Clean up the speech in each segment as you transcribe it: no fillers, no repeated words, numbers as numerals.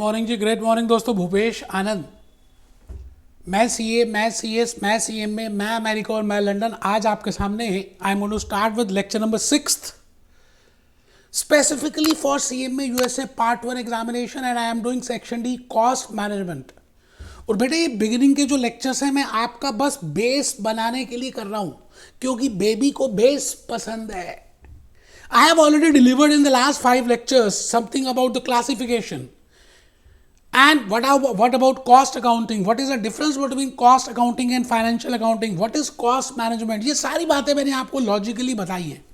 Morning जी, great morning दोस्तों। भूपेश आनंद, मैं CA, मैं सीएस, मैं सीएमए, मैं अमेरिका और मैं लंदन। आज आपके सामने I am going to start with lecture number 6 specifically for CMA USA part 1 examination and I am doing section D cost management. और बेटे ये बिगिनिंग के जो लेक्चर्स हैं मैं आपका बस बेस बनाने के लिए कर रहा हूँ, क्योंकि बेबी को बेस पसंद है। I have already delivered in the last 5 lectures something about the classification. And what about cost accounting? What is the difference between cost accounting and financial accounting? What is cost management? ये सारी बातें मैंने आपको logically बताई हैं।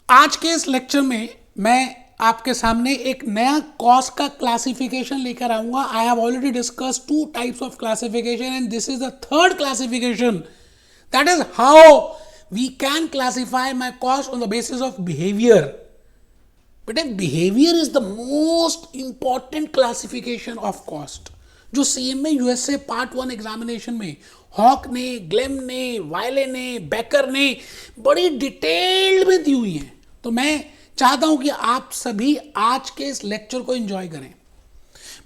आज के इस लेक्चर में मैं आपके सामने एक नया कॉस्ट का क्लासिफिकेशन लेकर आऊंगा। आई have already discuss 2 types of classification and this is the third classification, that is how we can classify my cost on the basis of behavior. But behavior is the most important classification of cost. जो CMA USA part 1 examination में hoc ने, glam ने, वायले ने, baker ने बड़ी detailed में दी हुई है। तो मैं चाहता हूं कि आप सभी आज के इस लेक्चर को एंजॉय करें।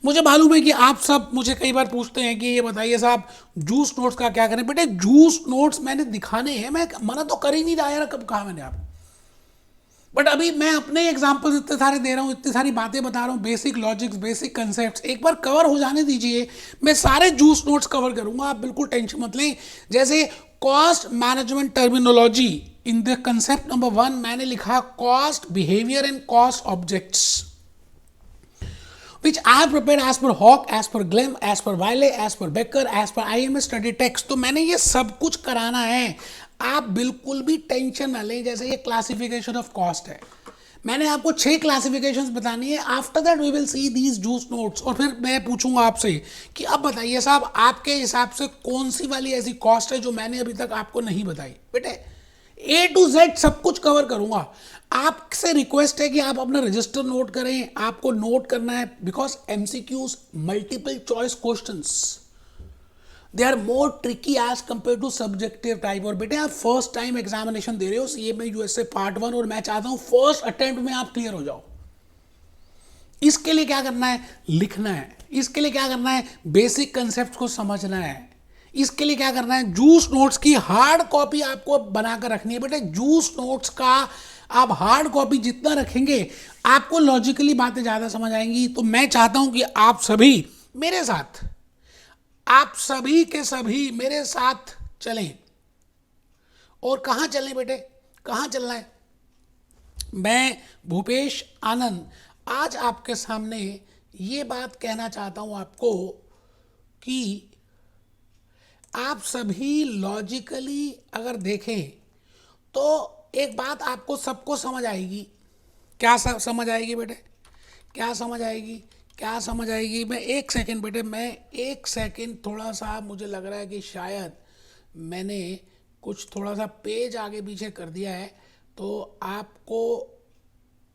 मुझे मालूम है कि आप सब मुझे कई बार पूछते हैं कि ये बताइए साहब जूस नोट्स का क्या करें। बेटे जूस नोट्स मैंने दिखाने हैं, मैं मना तो कर ही नहीं रहा यार, कब कहा मैंने आपको। बट अभी मैं अपने एग्जांपल्स इतने सारे दे रहा हूँ, इतनी सारी बातें बता रहा हूँ, बेसिक लॉजिक्स, बेसिक कंसेप्ट्स एक बार कवर हो जाने दीजिए। मैं सारे जूस नोट्स कवर करूंगा, आप बिल्कुल टेंशन मत लें। जैसे cost management terminology in the concept number 1 मैंने लिखा cost behaviour and cost objects, which I have prepared as per Hawk, as per Glemm, as per Wiley, as per Becker, as per IMS study text। तो मैंने ये सब कुछ कराना है, आप बिल्कुल भी टेंशन ना लें। जैसे ये क्लासिफिकेशन ऑफ कॉस्ट है, मैंने आपको 6 क्लासिफिकेशंस बतानी है। After that we will see these juice notes. और फिर मैं पूछूंगा आपसे कि अब बताइए साहब आपके हिसाब से कौन सी वाली ऐसी कॉस्ट है जो मैंने अभी तक आपको नहीं बताई। बेटे A to Z सब कुछ कवर करूंगा। आपसे रिक्वेस्ट है कि आप अपना रजिस्टर नोट करें, आपको नोट करना है, because MCQs multiple choice questions they are more tricky as compare to subjective type. और बेटे आप फर्स्ट टाइम एग्जामिनेशन दे रहे हो CMA USA पार्ट 1 और मैं चाहता हूं फर्स्ट अटेम्प्ट में आप क्लियर हो जाओ। इसके लिए क्या करना है, लिखना है। इसके लिए क्या करना है, बेसिक कंसेप्ट को समझना है। इसके लिए क्या करना है, जूस नोट्स की हार्ड कॉपी आपको बनाकर रखनी है। बेटे जूस नोट्स का आप हार्ड कॉपी जितना रखेंगे आपको लॉजिकली बातें ज़्यादा समझ आएंगी। तो मैं चाहता हूं कि आप सभी मेरे साथ, आप सभी के सभी मेरे साथ चलें। और कहाँ चलें बेटे, कहाँ चलना है? मैं भूपेश आनंद आज आपके सामने ये बात कहना चाहता हूं आपको कि आप सभी लॉजिकली अगर देखें तो एक बात आपको सबको समझ आएगी। क्या समझ आएगी बेटे, क्या समझ आएगी, क्या समझ आएगी? मैं एक सेकंड बेटे, मैं एक सेकंड, थोड़ा सा मुझे लग रहा है कि शायद मैंने कुछ थोड़ा सा पेज आगे पीछे कर दिया है तो आपको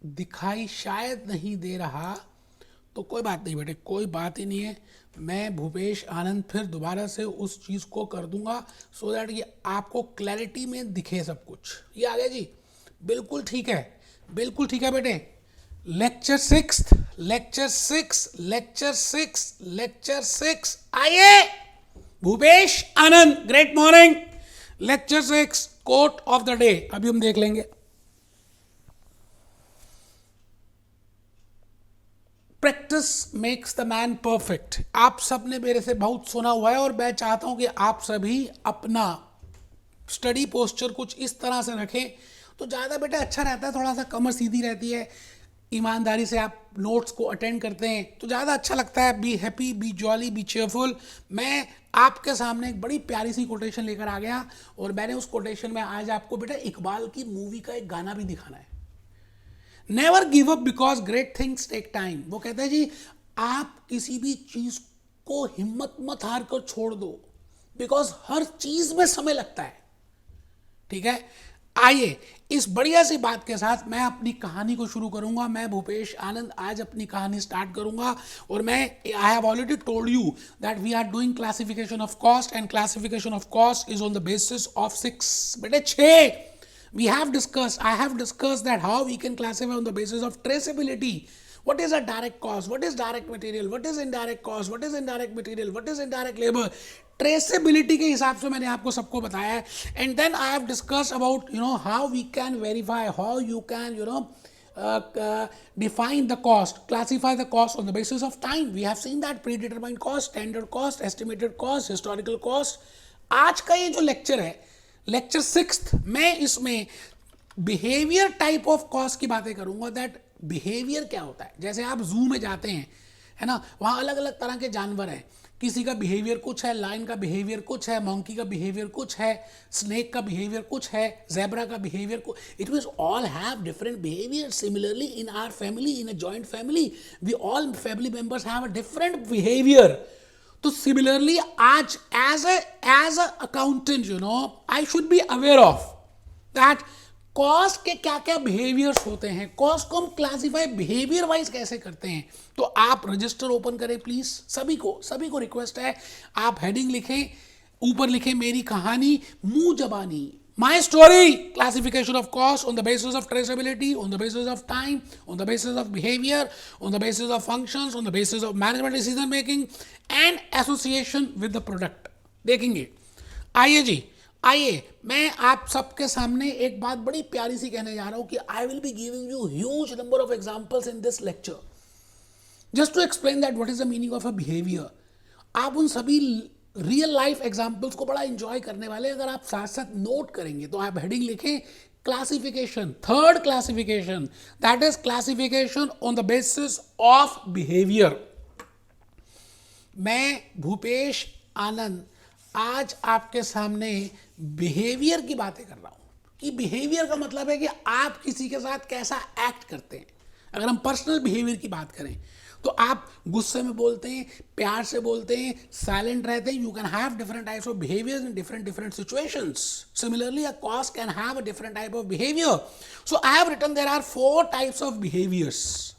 दिखाई शायद नहीं दे रहा। तो कोई बात नहीं बेटे, कोई बात ही नहीं है। मैं भूपेश आनंद फिर दोबारा से उस चीज़ को कर दूंगा सो दैट ये आपको क्लैरिटी में दिखे सब कुछ। ये आ गया जी, बिल्कुल ठीक है, बिल्कुल ठीक है बेटे। लेक्चर 6, लेक्चर 6, लेक्चर 6, लेक्चर 6 आइए। Bhupesh Anand, great morning. Lecture 6 quote of the day अभी हम देख लेंगे। Practice makes the man perfect. आप सब ने मेरे से बहुत सुना हुआ है और मैं चाहता हूं कि आप सभी अपना स्टडी पोस्चर कुछ इस तरह से रखें तो ज़्यादा बेटा अच्छा रहता है। थोड़ा सा कमर सीधी रहती है, ईमानदारी से आप नोट्स को अटेंड करते हैं तो ज़्यादा अच्छा लगता है। B happy, be jolly, be cheerful. मैं आपके सामने एक बड़ी प्यारी सी कोटेशन लेकर आ गया और मैंने उस कोटेशन में आज आपको बेटा इकबाल की मूवी का एक गाना भी दिखाना है। Never give up because great things take time. वो कहता है जी आप किसी भी चीज को हिम्मत मत हार कर छोड़ दो, बिकॉज हर चीज में समय लगता है। ठीक है, आइए इस बढ़िया सी बात के साथ मैं अपनी कहानी को शुरू करूंगा। मैं भूपेश आनंद आज अपनी कहानी स्टार्ट करूंगा और मैं I have already told you that we are doing classification of cost and classification of cost is on the basis of 6 बेटे 6 I have discussed that how we can classify on the basis of traceability. What is a direct cost? What is direct material? What is indirect cost? What is indirect material? What is indirect labor? Traceability के हिसाब से मैंने आपको सबको बताया है. And then I have discuss about how we can verify, how you can define the cost, classify the cost on the basis of time. We have seen that predetermined cost, standard cost, estimated cost, historical cost. आज का ये जो lecture है, lecture 6th, मैं इसमें behaviour type of cost की बातें करूंगा. दैट बिहेवियर क्या होता है. जैसे आप जू में जाते हैं, है ना, वहाँ अलग अलग तरह के जानवर हैं. किसी का बिहेवियर कुछ है, लाइन का बिहेवियर कुछ है, मंकी का बिहेवियर कुछ है, स्नेक का बिहेवियर कुछ है, जेब्रा का बिहेवियर कुछ. It means all have different behaviour. Similarly in our family, in a joint family, we all family members have a different behaviour. तो सिमिलरली आज as a accountant I should be aware of that cost के क्या क्या behaviours होते हैं. Cost को हम classify behaviour wise कैसे करते हैं. तो आप रजिस्टर ओपन करें प्लीज. सभी को रिक्वेस्ट है, आप हेडिंग लिखें, ऊपर लिखें मेरी कहानी मुंह जबानी, my story, classification of cost on the basis of traceability, on the basis of time, on the basis of behaviour, on the basis of functions, on the basis of management decision making and association with the product. देखेंगे. आइए मैं आप सबके सामने एक बात बड़ी प्यारी सी कहने जा रहा हूं कि I will be giving you huge number of examples in this lecture just to explain that what is the meaning of a behaviour. आप उन सभी रियल लाइफ एग्जांपल्स को बड़ा इंजॉय करने वाले. अगर आप साथ साथ नोट करेंगे तो आप हेडिंग लिखें classification, third classification, that is classification on the basis of behaviour. मैं भूपेश आनंद आज आपके सामने बिहेवियर की बातें कर रहा हूं कि बिहेवियर का मतलब है कि आप किसी के साथ कैसा एक्ट करते हैं. अगर हम पर्सनल बिहेवियर की बात करें तो आप गुस्से में बोलते हैं, प्यार से बोलते हैं, साइलेंट रहते हैं. You can have different types of behaviours in different situations. Similarly a cost can have a different type of behaviour. So I have written there are 4 types of behaviours.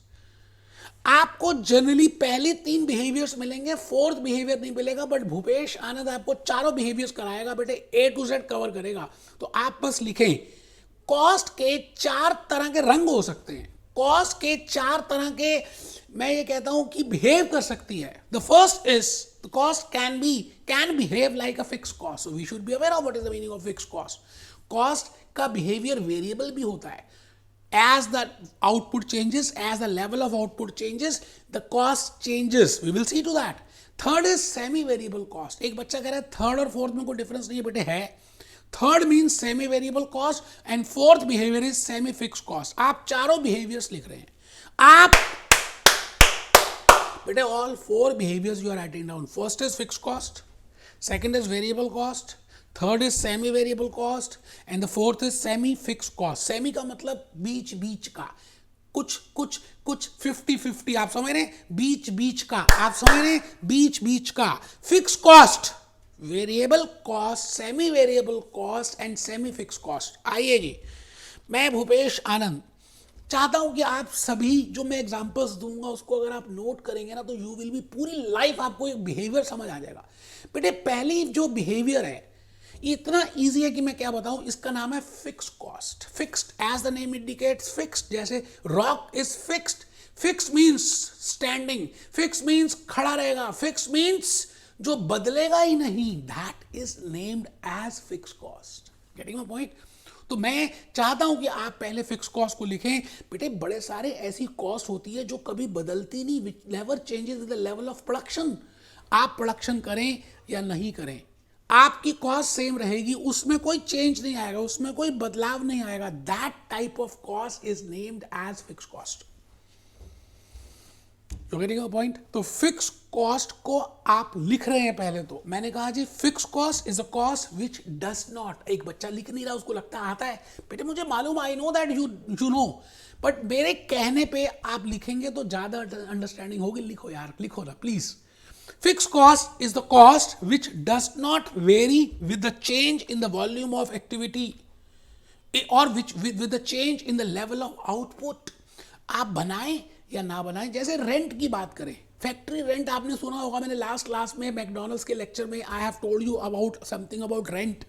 आपको जनरली पहले 3 behaviours मिलेंगे, 4th behaviour नहीं मिलेगा. But Bhupesh आनंद आपको चारों behaviours कराएगा बेटे, A to Z cover करेगा. तो आप बस लिखें कॉस्ट के 4 तरह के रंग हो सकते हैं. कॉस्ट के 4 तरह के मैं ये कहता हूं कि बिहेव कर सकती है. The first is the cost can behave like a fix cost. We should be aware of what is the meaning of fix cost. Cost का बिहेवियर वेरिएबल भी होता है. As the output changes, as the level of output changes, the cost changes. We will see to that. Third is semi-variable cost. एक बच्चा कह रहा है third और फोर्थ में कोई डिफरेंस नहीं है बेटे. है. Third means semi variable cost and fourth behaviour is semi fix cost. आप चारों बिहेवियर्स लिख रहे हैं. आप बेटे all 4 behaviours you are writing down. First is fix cost, second is variable cost, third is semi variable cost and the fourth is semi fix cost. Semi का मतलब बीच का, कुछ 50-50. आप समझ रहे हैं, बीच का. आप समझ रहे हैं, बीच का. Fix cost, variable cost, semi variable cost and semi fix cost. आइए जी, मैं भूपेश आनंद चाहता हूं कि आप सभी जो मैं एग्जांपल्स दूंगा उसको अगर आप नोट करेंगे ना तो यू विल बी, पूरी लाइफ आपको एक बिहेवियर समझ आ जाएगा. बेटे पहली जो बिहेवियर है इतना इजी है कि मैं क्या बताऊं. इसका नाम है fix cost. Fixed as the name indicates, fixed. जैसे rock is fixed. Fix means standing, fix means खड़ा रहेगा, फिक्स मीन्स जो बदलेगा ही नहीं. That is named as fix cost. Getting my point. तो मैं चाहता हूं कि आप पहले फिक्स कॉस्ट को लिखें. बेटे बड़े सारे ऐसी कॉस्ट होती है जो कभी बदलती नहीं. Which never changes with the level of production. आप प्रोडक्शन करें या नहीं करें, आपकी कॉस्ट सेम रहेगी, उसमें कोई चेंज नहीं आएगा, उसमें कोई बदलाव नहीं आएगा. That type of cost is named as fix cost. You getting my point. तो फिक्स कॉस्ट को आप लिख रहे हैं. पहले तो मैंने कहा जी fix cost is a cost which does not. एक बच्चा लिख नहीं रहा, उसको लगता आता है बेटे मुझे मालूम, I know that you know, but मेरे कहने पे आप लिखेंगे तो ज्यादा अंडरस्टैंडिंग होगी. लिखो यार, लिखो ना please. Fixed cost is the cost which does not vary with the change in the volume of activity or which with the change in the level of output. आप बनाएं या ना बनाएं. जैसे रेंट की बात करें, फैक्ट्री रेंट आपने सुना होगा. मैंने लास्ट क्लास में मैकडॉनल्ड्स के लेक्चर में आई have told you about something about rent.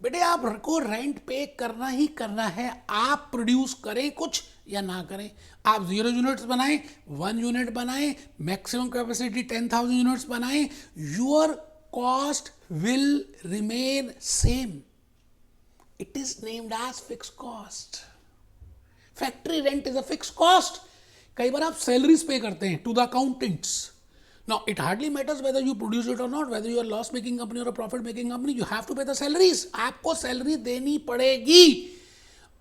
बेटे आपको रेंट पे करना ही करना है. आप प्रोड्यूस करें कुछ या ना करें? आप 0 यूनिट्स बनाएं, 1 यूनिट बनाएं, मैक्सिमम कैपेसिटी 10,000 यूनिट्स बनाएं, your cost will remain same. It is named as fix cost. Factory rent is a fix cost. कई बार आप सैलरीज पे करते हैं to the accountants. Now, it hardly matters whether you produce it or not, whether you are loss making company or a profit making company, you have to pay the salaries. आपको salary देनी पड़ेगी.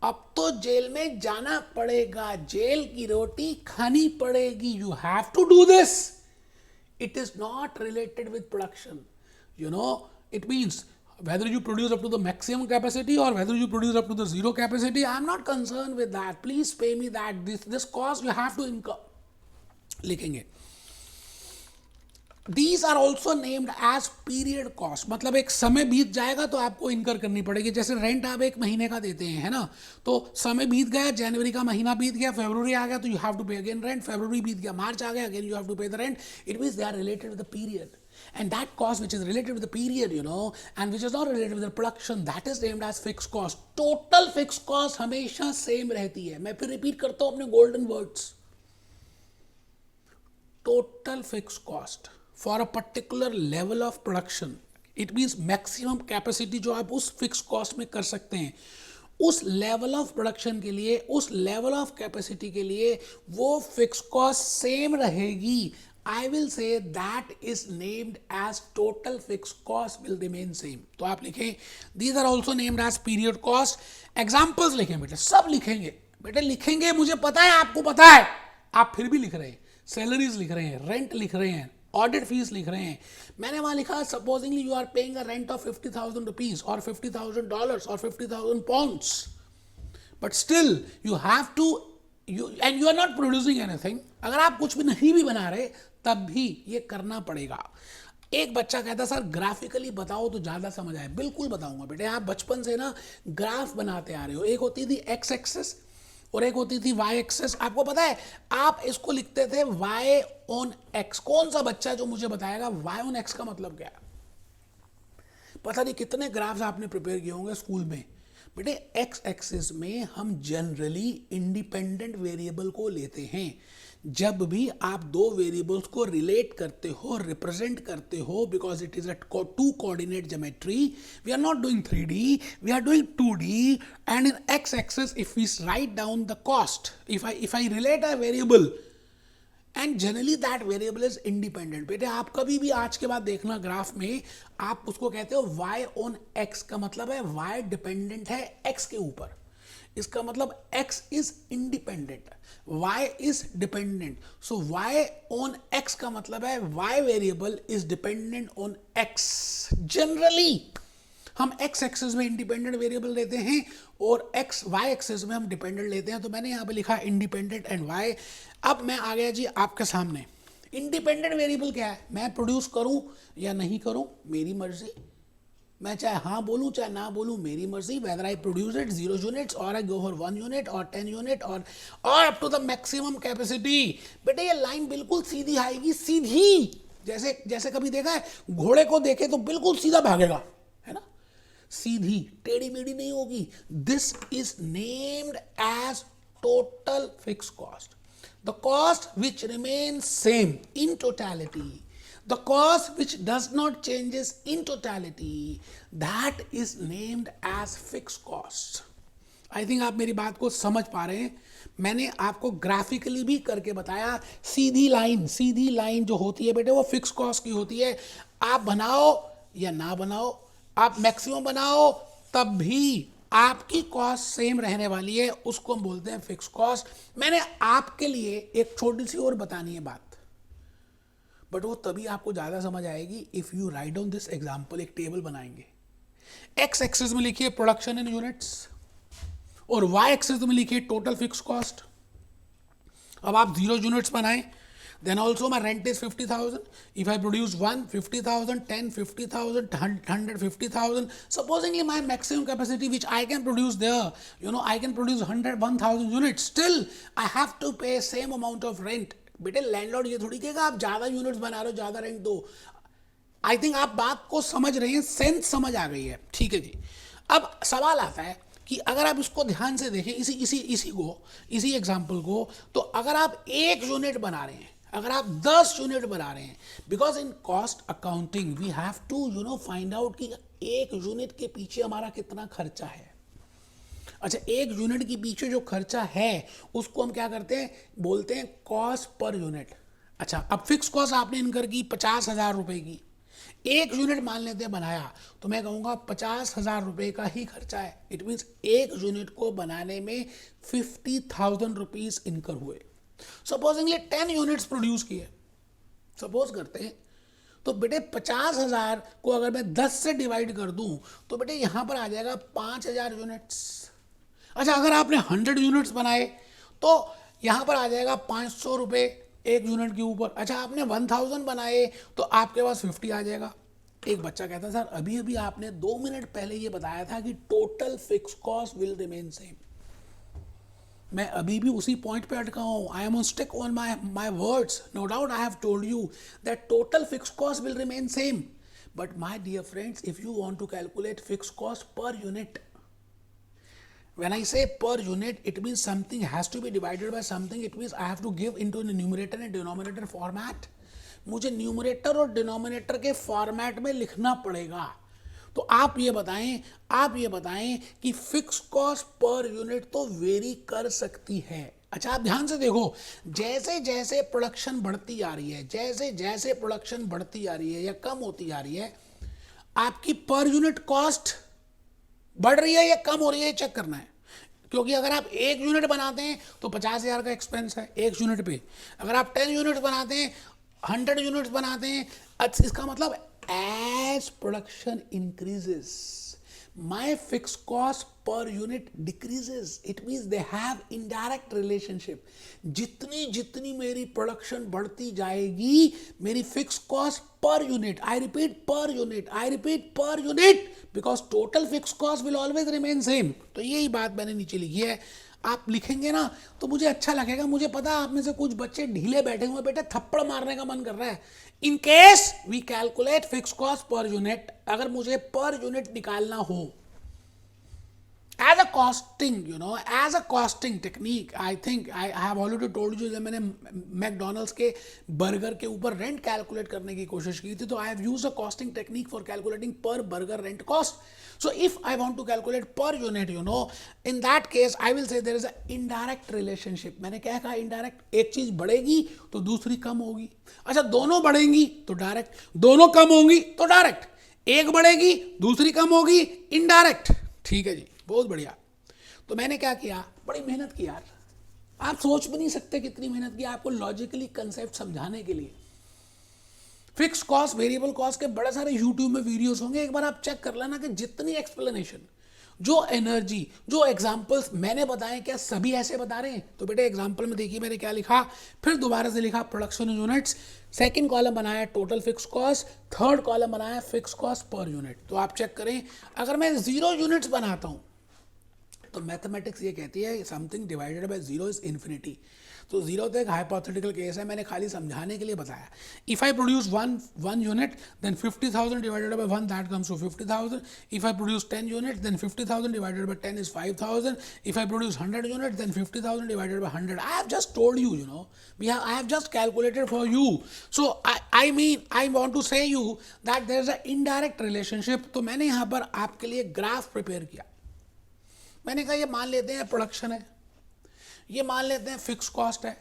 अब तो jail में जाना पड़ेगा, jail की रोटी खानी पड़ेगी. You have to do this. It is not related with production. You know, it means whether you produce up to the maximum capacity or whether you produce up to the zero capacity, I am not concerned with that. Please pay me that. This cost you have to incur. लिखेंगे. These are also named as period cost. मतलब एक समय बीत जाएगा तो आपको इनकर करनी पड़ेगी. जैसे रेंट आप एक महीने का देते हैं, है ना, तो समय बीत गया, जनवरी का महीना बीत गया, फरवरी आ गया, तो you have to pay again rent. फरवरी बीत गया, मार्च आ गया, again you have to pay the rent. It means they are related with the period. And that cost which is related with the period, you know, and which is not related with the production, that is named as fixed cost. Total fixed cost हमेशा same रहती है. मैं फिर repeat करता हूँ अपने golden words. Total fix cost for a particular level of production, it means maximum capacity जो आप उस फिक्स कॉस्ट में कर सकते हैं, उस लेवल ऑफ प्रोडक्शन के लिए, उस लेवल ऑफ कैपेसिटी के लिए वो फिक्स कॉस्ट सेम रहेगी. I will say that is named as total fixed cost will remain same. तो आप लिखें these are also named as period cost. Examples लिखें बेटे, सब लिखेंगे बेटे, लिखेंगे. मुझे पता है आपको पता है, आप फिर भी लिख रहे हैं. सैलरीज लिख रहे हैं, रेंट लिख रहे हैं, ऑडिट फीस लिख रहे हैं. मैंने वहां लिखा supposingly you are paying a rent of $50,000 और $50,000 और 50,000 pounds, but still you have to and you are not producing anything. अगर आप कुछ भी नहीं भी बना रहे तब भी ये करना पड़ेगा. एक बच्चा कहता सर ग्राफिकली बताओ तो ज़्यादा समझ आए. बिल्कुल बताऊंगा बेटे. आप बचपन से ना ग्राफ बनाते आ रहे हो. एक होती थी एक्स एक्सेस और एक होती थी वाई एक्सेस. आपको पता है आप इसको लिखते थे वाई ऑन एक्स. कौन सा बच्चा जो मुझे बताएगा वाई ऑन एक्स का मतलब क्या है? पता नहीं कितने ग्राफ्स आपने प्रिपेयर किए होंगे स्कूल में. बेटे एक्स एक्सिस में हम जनरली इंडिपेंडेंट वेरिएबल को लेते हैं. जब भी आप दो वेरिएबल्स को रिलेट करते हो, रिप्रेजेंट करते हो, because it is a two coordinate geometry, we are not doing 3D, we are doing 2D. And in X axis if we write down the cost, if I relate a variable and generally that variable is independent. बेटे आप कभी भी आज के बाद देखना graph में, आप उसको कहते हो वाई ऑन एक्स. का मतलब है वाई डिपेंडेंट है एक्स के ऊपर. इसका मतलब x is independent, y is dependent. So y on x का मतलब है y variable is dependent on x. Generally हम x एक्सिस में इंडिपेंडेंट वेरिएबल लेते हैं और y एक्सिस में हम डिपेंडेंट लेते हैं. तो मैंने यहाँ पे लिखा इंडिपेंडेंट एंड y. अब मैं आ गया जी आपके सामने. इंडिपेंडेंट वेरिएबल क्या है? मैं प्रोड्यूस करूं या नहीं करूं मेरी मर्जी. मैं चाहे हाँ बोलूँ चाहे ना बोलूँ मेरी मर्जी. Whether I produce it 0 units और आई गो फॉर 1 यूनिट और 10 यूनिट और up to the maximum capacity. बेटे ये लाइन बिल्कुल सीधी आएगी, सीधी. जैसे कभी देखा है घोड़े को देखे तो बिल्कुल सीधा भागेगा, है ना, सीधी, टेढ़ी मेढ़ी नहीं होगी. This is named as total fix cost. The cost which remains same in totality, the cost which does not changes in totality, that is named as fixed cost. I think आप मेरी बात को समझ पा रहे हैं. मैंने आपको ग्राफिकली भी करके बताया. सीधी लाइन जो होती है बेटे वो फिक्स कॉस्ट की होती है. आप बनाओ या ना बनाओ, आप मैक्सिमम बनाओ तब भी आपकी कॉस्ट सेम रहने वाली है. उसको हम बोलते हैं फिक्स कॉस्ट. मैंने आपके लिए एक छोटी सी और बतानी है बात, बट वो तभी आपको ज़्यादा समझ आएगी if you write down this example. एक टेबल बनाएंगे. एक्स एक्सिस में लिखिए प्रोडक्शन इन यूनिट्स और वाई एक्सिस में लिखिए टोटल फिक्स कॉस्ट. अब आप 0 यूनिट्स बनाएं. Then also my rent is 50,000. If I produce 1 50,000, 10 50,000, 100 50,000. Supposingly my maximum capacity which I can produce there, you know, I can produce 100,000 units. Still I have to pay same amount of rent. बेटे landlord ये थोड़ी कहेगा आप ज़्यादा units बना रहे हो ज़्यादा रेंट दो. आई थिंक आप बात को समझ रहे हैं, सेंस समझ आ गई है. ठीक है जी. अब सवाल आता है कि अगर आप इसको ध्यान से देखें, इसी एग्जाम्पल को, तो अगर आप 1 यूनिट बना रहे हैं, अगर आप 10 यूनिट बना रहे हैं, because in cost accounting we have to find out कि 1 यूनिट के पीछे हमारा कितना खर्चा है। अच्छा, 1 यूनिट के पीछे जो खर्चा है उसको हम क्या करते हैं, बोलते हैं कॉस्ट पर यूनिट। अच्छा, अब फिक्स कॉस्ट आपने इनकर की 50,000 रुपए की, 1 यूनिट मान लेते हैं बनाया, तो मैं कहूँगा 50,000 रुपये का ही खर्चा है। इट मीन्स 1 यूनिट को बनाने में 50,000 रुपीज़ इनकर हुए। सपोजिंगली 10 यूनिट्स प्रोड्यूस किए, सपोज करते हैं, तो बेटे 50,000 को अगर मैं 10 से डिवाइड कर दूं तो बेटे यहाँ पर आ जाएगा 5,000 यूनिट्स। अच्छा, अगर आपने 100 यूनिट्स बनाए तो यहाँ पर आ जाएगा 500 रुपये 1 यूनिट के ऊपर। अच्छा, आपने 1000 बनाए तो आपके पास 50 आ जाएगा। एक बच्चा कहता सर अभी अभी आपने 2 मिनट पहले ये बताया था कि total fix cost will remain same. मैं अभी भी उसी पॉइंट पे अटका हूँ। I am on stick on my words. No doubt I have told you that total fix cost will remain same, but my dear friends, if you want to calculate fix cost per unit, when I say per unit, it means something has to be divided by something. It means I have to give into the numerator and denominator format. मुझे numerator और denominator के format में लिखना पड़ेगा। तो आप ये बताएं कि फिक्स कॉस्ट पर यूनिट तो वेरी कर सकती है। अच्छा, आप ध्यान से देखो, जैसे जैसे प्रोडक्शन बढ़ती आ रही है, जैसे जैसे प्रोडक्शन बढ़ती आ रही है या कम होती आ रही है, आपकी पर यूनिट कॉस्ट बढ़ रही है या कम हो रही है, चेक करना है। क्योंकि अगर आप 1 यूनिट बनाते हैं तो 50,000 का एक्सपेंस है 1 यूनिट पे। अगर आप 10 यूनिट्स बनाते हैं, 100 यूनिट्स बनाते हैं, इसका मतलब as production increases my fix cost per unit decreases. It means they have indirect relationship. जितनी जितनी मेरी प्रोडक्शन बढ़ती जाएगी, मेरी fix cost per unit, I repeat per unit, because total fix cost will always remain same. तो यही बात मैंने नीचे लिखी है। आप लिखेंगे ना तो मुझे अच्छा लगेगा। मुझे पता है आप में से कुछ बच्चे ढीले बैठे हुए, बेटे थप्पड़ मारने का मन कर रहा है। In case we calculate fix cost per unit, अगर मुझे पर यूनिट निकालना हो as a costing technique, I think I have already told you, जब मैंने मैकडोनल्ड्स के बर्गर के ऊपर रेंट कैलकुलेट करने की कोशिश की थी, तो I have used a costing technique for calculating per burger rent cost. So if I want to calculate per unit, in that case I will say there is a indirect relationship. मैंने क्या कहा, indirect? एक चीज बढ़ेगी तो दूसरी कम होगी। अच्छा, दोनों बढ़ेंगी तो डायरेक्ट, दोनों कम होंगी तो डायरेक्ट, एक बढ़ेगी दूसरी कम होगी, इनडायरेक्ट। ठीक है जी, बहुत बढ़िया। तो मैंने क्या किया, बड़ी मेहनत की यार, आप सोच भी नहीं सकते कितनी मेहनत की आपको लॉजिकली कंसेप्ट समझाने के लिए। फिक्स कॉस्ट, वेरिएबल कॉस्ट के बड़े सारे यूट्यूब में वीडियोस होंगे, एक बार आप चेक कर लेना कि जितनी एक्सप्लेनेशन, जो एनर्जी, जो एग्जांपल्स मैंने बताए, क्या सभी ऐसे बता रहे हैं? तो बेटे एग्जांपल में देखिए मैंने क्या लिखा, फिर दोबारा से लिखा प्रोडक्शन यूनिट्स, सेकंड कॉलम बनाया total fix cost, third column बनाया फिक्स कॉस्ट पर यूनिट। तो आप चेक करें, अगर मैं 0 यूनिट्स बनाता हूं तो मैथमेटिक्स ये कहती है something divided by 0 is infinity. तो 0 तो एक हाइपोथेटिकल केस है, मैंने खाली समझाने के लिए बताया। If I produce one unit then 50,000 divided by 1 that comes to 50,000। If I produce 10 unit then 50,000 divided by 10 is 5,000। If I produce 100 unit then 50,000 divided by 100। I have just told you, I have just calculated for you. So I want to say you that there is an indirect relationship. तो मैंने यहाँ पर आपके लिए graph prepare किया। मैंने कहा ये मान लेते हैं प्रोडक्शन है, ये मान लेते हैं फिक्स कॉस्ट है।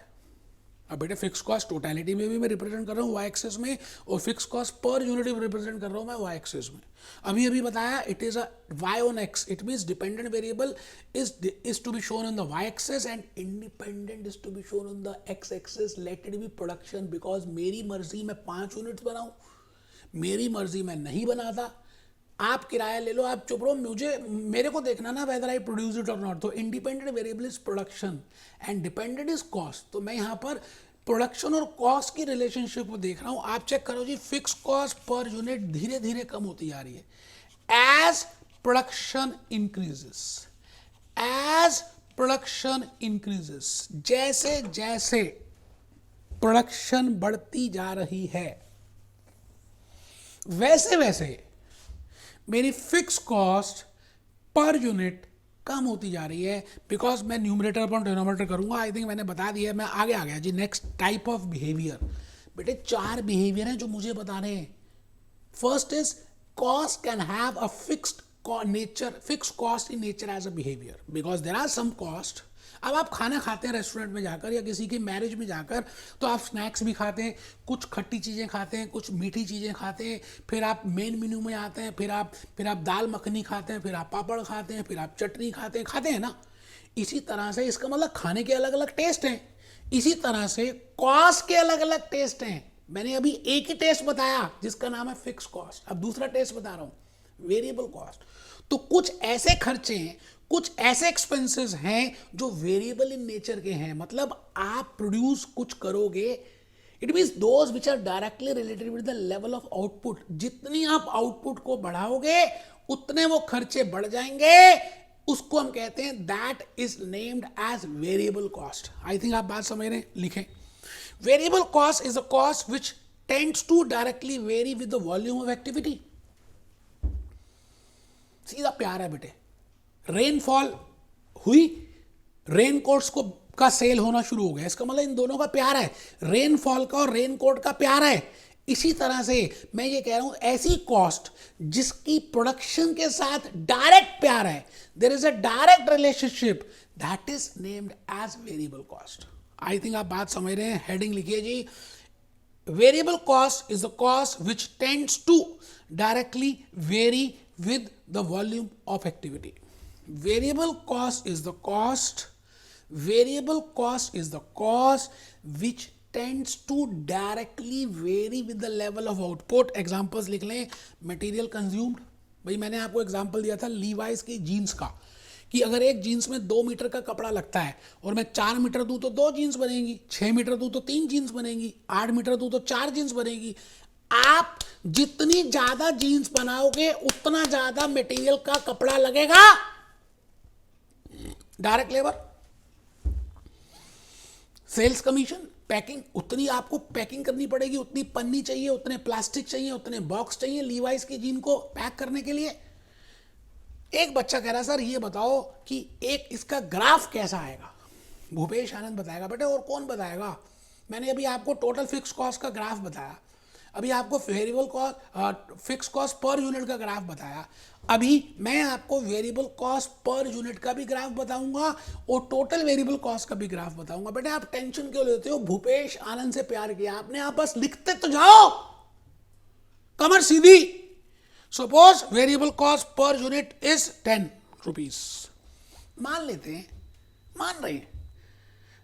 अब बेटे फिक्स कॉस्ट टोटलिटी में भी मैं रिप्रेजेंट कर रहा हूँ वाई एक्सिस में, और fix cost per unit represent कर रहा हूँ मैं वाई एक्सिस में। अभी बताया it is a Y on X, it means dependent variable is to be shown on the Y axis and independent is to be shown on the X axis. Let it be production, because मेरी मर्जी मैं 5 units बनाऊँ, मेरी मर्जी मैं नहीं बनाता। आप किराया ले लो, आप चुप रहो, मेरे को देखना ना वेदर आई प्रोड्यूस इट और नॉट। तो independent variable is production and dependent is cost. तो मैं यहाँ पर प्रोडक्शन और कॉस्ट की रिलेशनशिप को देख रहा हूँ। आप चेक करो जी, फिक्स कॉस्ट पर यूनिट धीरे धीरे कम होती जा रही है एज प्रोडक्शन इंक्रीजेस, जैसे जैसे प्रोडक्शन बढ़ती जा रही है वैसे वैसे मेरी फिक्स कॉस्ट पर यूनिट कम होती जा रही है, बिकॉज मैं न्यूमरेटर अपॉन डिनोमिनेटर करूंगा। आई थिंक मैंने बता दिया है, मैं आगे आ गया जी। नेक्स्ट टाइप ऑफ बिहेवियर, बेटे 4 बिहेवियर हैं जो मुझे बताने हैं। First is cost can have a fixed nature, fixed cost in nature as a behaviour, because there are some cost. अब आप खाना खाते हैं रेस्टोरेंट में जाकर या किसी की मैरिज में जाकर, तो आप स्नैक्स भी खाते हैं, कुछ खट्टी चीज़ें खाते हैं, कुछ मीठी चीज़ें खाते हैं, फिर आप मेन मेन्यू में आते हैं, फिर आप दाल मखनी खाते हैं, फिर आप पापड़ खाते हैं, फिर आप चटनी खाते हैं ना। इसी तरह से इसका मतलब खाने के अलग अलग टेस्ट हैं, इसी तरह से कॉस्ट के अलग अलग टेस्ट हैं। मैंने अभी एक ही टेस्ट बताया जिसका नाम है फिक्स कॉस्ट, अब दूसरा टेस्ट बता रहा हूं वेरिएबल कॉस्ट। तो कुछ ऐसे खर्चे हैं, कुछ ऐसे एक्सपेंसेस हैं जो वेरिएबल इन नेचर के हैं, मतलब आप प्रोड्यूस कुछ करोगे, it means those which are directly related with the level of output. जितनी आप आउटपुट को बढ़ाओगे उतने वो खर्चे बढ़ जाएंगे, उसको हम कहते हैं that is named as variable cost. I think आप बात समझ रहे हैं, लिखें। Variable cost is a cost which tends to directly vary with the volume of activity. सीधा प्यार है बेटे, रेनफॉल हुई, रेनकोट्स को का सेल होना शुरू हो गया, इसका मतलब इन दोनों का प्यार है, रेनफॉल का और रेनकोट का प्यार है। इसी तरह से मैं ये कह रहा हूं ऐसी कॉस्ट जिसकी प्रोडक्शन के साथ डायरेक्ट प्यार है, there is a direct relationship, that is named as variable cost. I think आप बात समझ रहे हैं, हेडिंग लिखिए जी। Variable cost is the cost which tends to directly vary with the volume of activity. Variable cost is the cost which tends to directly vary with the level of output. Examples लिख लें, material consumed, भाई मैंने आपको example दिया था Levi's की jeans का, कि अगर एक जीन्स में 2 मीटर का कपड़ा लगता है और मैं 4 मीटर दूं तो 2 जीन्स बनेगी, 6 मीटर दूं तो 3 जीन्स बनेगी, 8 मीटर दूं तो 4 जीन्स बनेगी। आप जितनी ज्यादा जीन्स बनाओगे उतना ज्यादा मटेरियल का कपड़ा लगेगा, direct labour, sales commission, packing, उतनी आपको पैकिंग करनी पड़ेगी, उतनी पन्नी चाहिए, उतने प्लास्टिक चाहिए, उतने बॉक्स चाहिए लीवाइस की जीन को पैक करने के लिए। एक बच्चा कह रहा सर ये बताओ कि एक इसका ग्राफ कैसा आएगा। भूपेश आनंद बताएगा बेटे, और कौन बताएगा। मैंने अभी आपको टोटल फिक्स कॉस्ट का ग्राफ बताया, अभी आपको variable cost fix cost per unit का ग्राफ बताया, अभी मैं आपको वेरिएबल कॉस्ट पर यूनिट का भी ग्राफ बताऊंगा और टोटल वेरिएबल कॉस्ट का भी ग्राफ बताऊंगा। बेटे आप टेंशन क्यों लेते हो, भूपेश आनंद से प्यार किया आपने, आप बस लिखते तो जाओ, कमर सीधी। Suppose variable cost per unit is 10 rupees, मान लेते हैं, मान रहे हैं,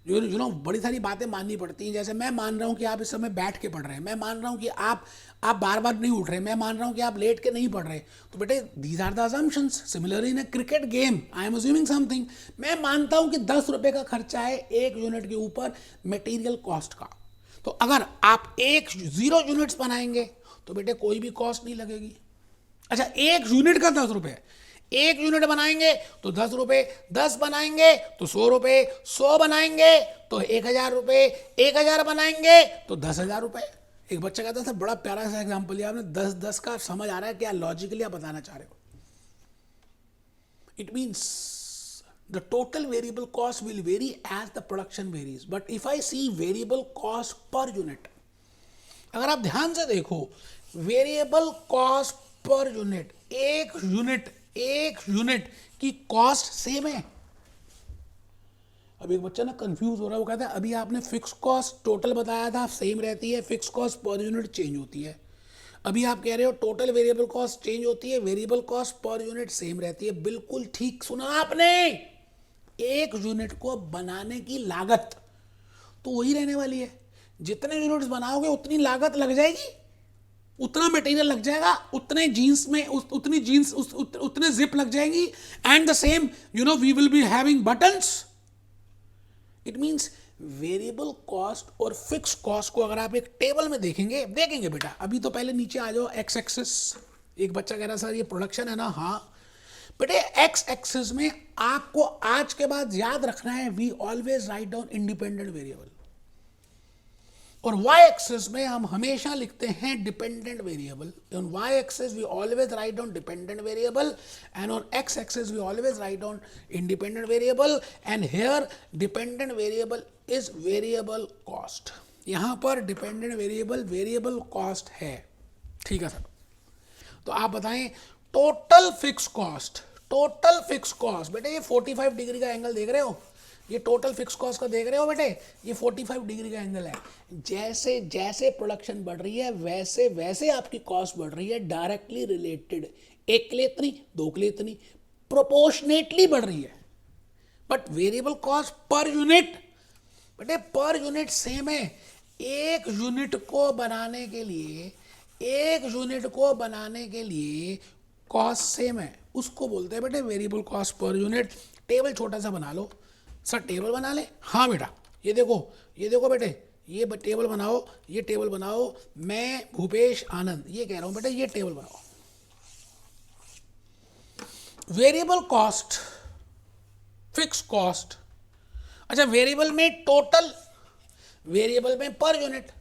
यू नो बड़ी सारी बातें माननी पड़ती हैं। जैसे मैं मान रहा हूं कि आप इस समय बैठ के पढ़ रहे हैं, मैं मान रहा हूं कि आप बार बार नहीं उठ रहे, मैं मान रहा हूं कि आप लेट के नहीं पढ़ रहे, तो बेटे these are the assumptions. Similarly in a cricket game I am assuming something, मैं मानता हूं कि 10 रुपए का खर्चा है 1 यूनिट के ऊपर मटेरियल कॉस्ट का, तो अगर आप 0 यूनिट्स बनाएंगे तो बेटे कोई भी कॉस्ट नहीं लगेगी। अच्छा 1 यूनिट का 10 रुपए, 1 यूनिट बनाएंगे तो 10 रुपए, 10 बनाएंगे तो 100 रुपए, 100 बनाएंगे तो 1000 रुपए, 1000 बनाएंगे तो 10,000 रुपए। एक बच्चा कहता था, बड़ा प्यारा सा एग्जांपल लिया आपने, 10-10 का समझ आ रहा है क्या लॉजिकली आप बताना चाह रहे हो। It means the total variable cost will vary as the production varies, but if I see variable cost per unit, अगर आप ध्यान से देखो वेरिएबल कॉस्ट पर यूनिट, एक यूनिट की कॉस्ट सेम है। अब एक बच्चा ना कंफ्यूज हो रहा है, वो कहता है अभी आपने फिक्स कॉस्ट टोटल बताया था सेम रहती है, fix cost per unit change होती है, अभी आप कह रहे हो टोटल वेरिएबल कॉस्ट चेंज होती है, variable cost per unit same रहती है। बिल्कुल ठीक सुना आपने, 1 यूनिट को बनाने की लागत तो वही रहने वाली है, जितने यूनिट्स बनाओगे उतनी लागत लग जाएगी, उतना मटेरियल लग जाएगा, उतने जीन्स में उतनी जीन्स उतने जिप लग जाएंगी, and the same you know we will be having buttons. It means variable cost और फिक्स कॉस्ट को अगर आप एक टेबल में देखेंगे बेटा, अभी तो पहले नीचे आ जाओ एक्स एक्सिस। एक बच्चा कह रहा सर ये प्रोडक्शन है ना, हाँ बेटे एक्स एक्सिस में आपको आज के बाद याद रखना है, we always write down independent variable. और वाई एक्सिस में हम हमेशा लिखते हैं dependent variable. On Y axis we always write down dependent variable and on X axis we always write down independent variable. And here dependent variable is variable cost. यहां पर dependent variable variable cost है. ठीक है sir. तो आप बताएं total fix cost. Total fix cost बेटे ये 45 डिग्री का एंगल देख रहे हो, ये टोटल फिक्स कॉस्ट का देख रहे हो बेटे, ये 45 डिग्री का एंगल है. जैसे जैसे प्रोडक्शन बढ़ रही है वैसे वैसे आपकी कॉस्ट बढ़ रही है. डायरेक्टली रिलेटेड, एक के लिए इतनी, दो के लिए इतनी, प्रोपोर्शनेटली बढ़ रही है. But variable cost per unit बेटे पर यूनिट सेम है. एक यूनिट को बनाने के लिए, एक यूनिट को बनाने के लिए कॉस्ट सेम है, उसको बोलते हैं बेटे variable cost per unit. Table छोटा सा बना लो. सर टेबल बना ले? हाँ बेटा, ये देखो बेटे, ये टेबल बनाओ, ये टेबल बनाओ. मैं भूपेश आनंद ये कह रहा हूं बेटे, ये टेबल बनाओ. Variable cost, fix cost. अच्छा वेरिएबल में टोटल, वेरिएबल में पर यूनिट,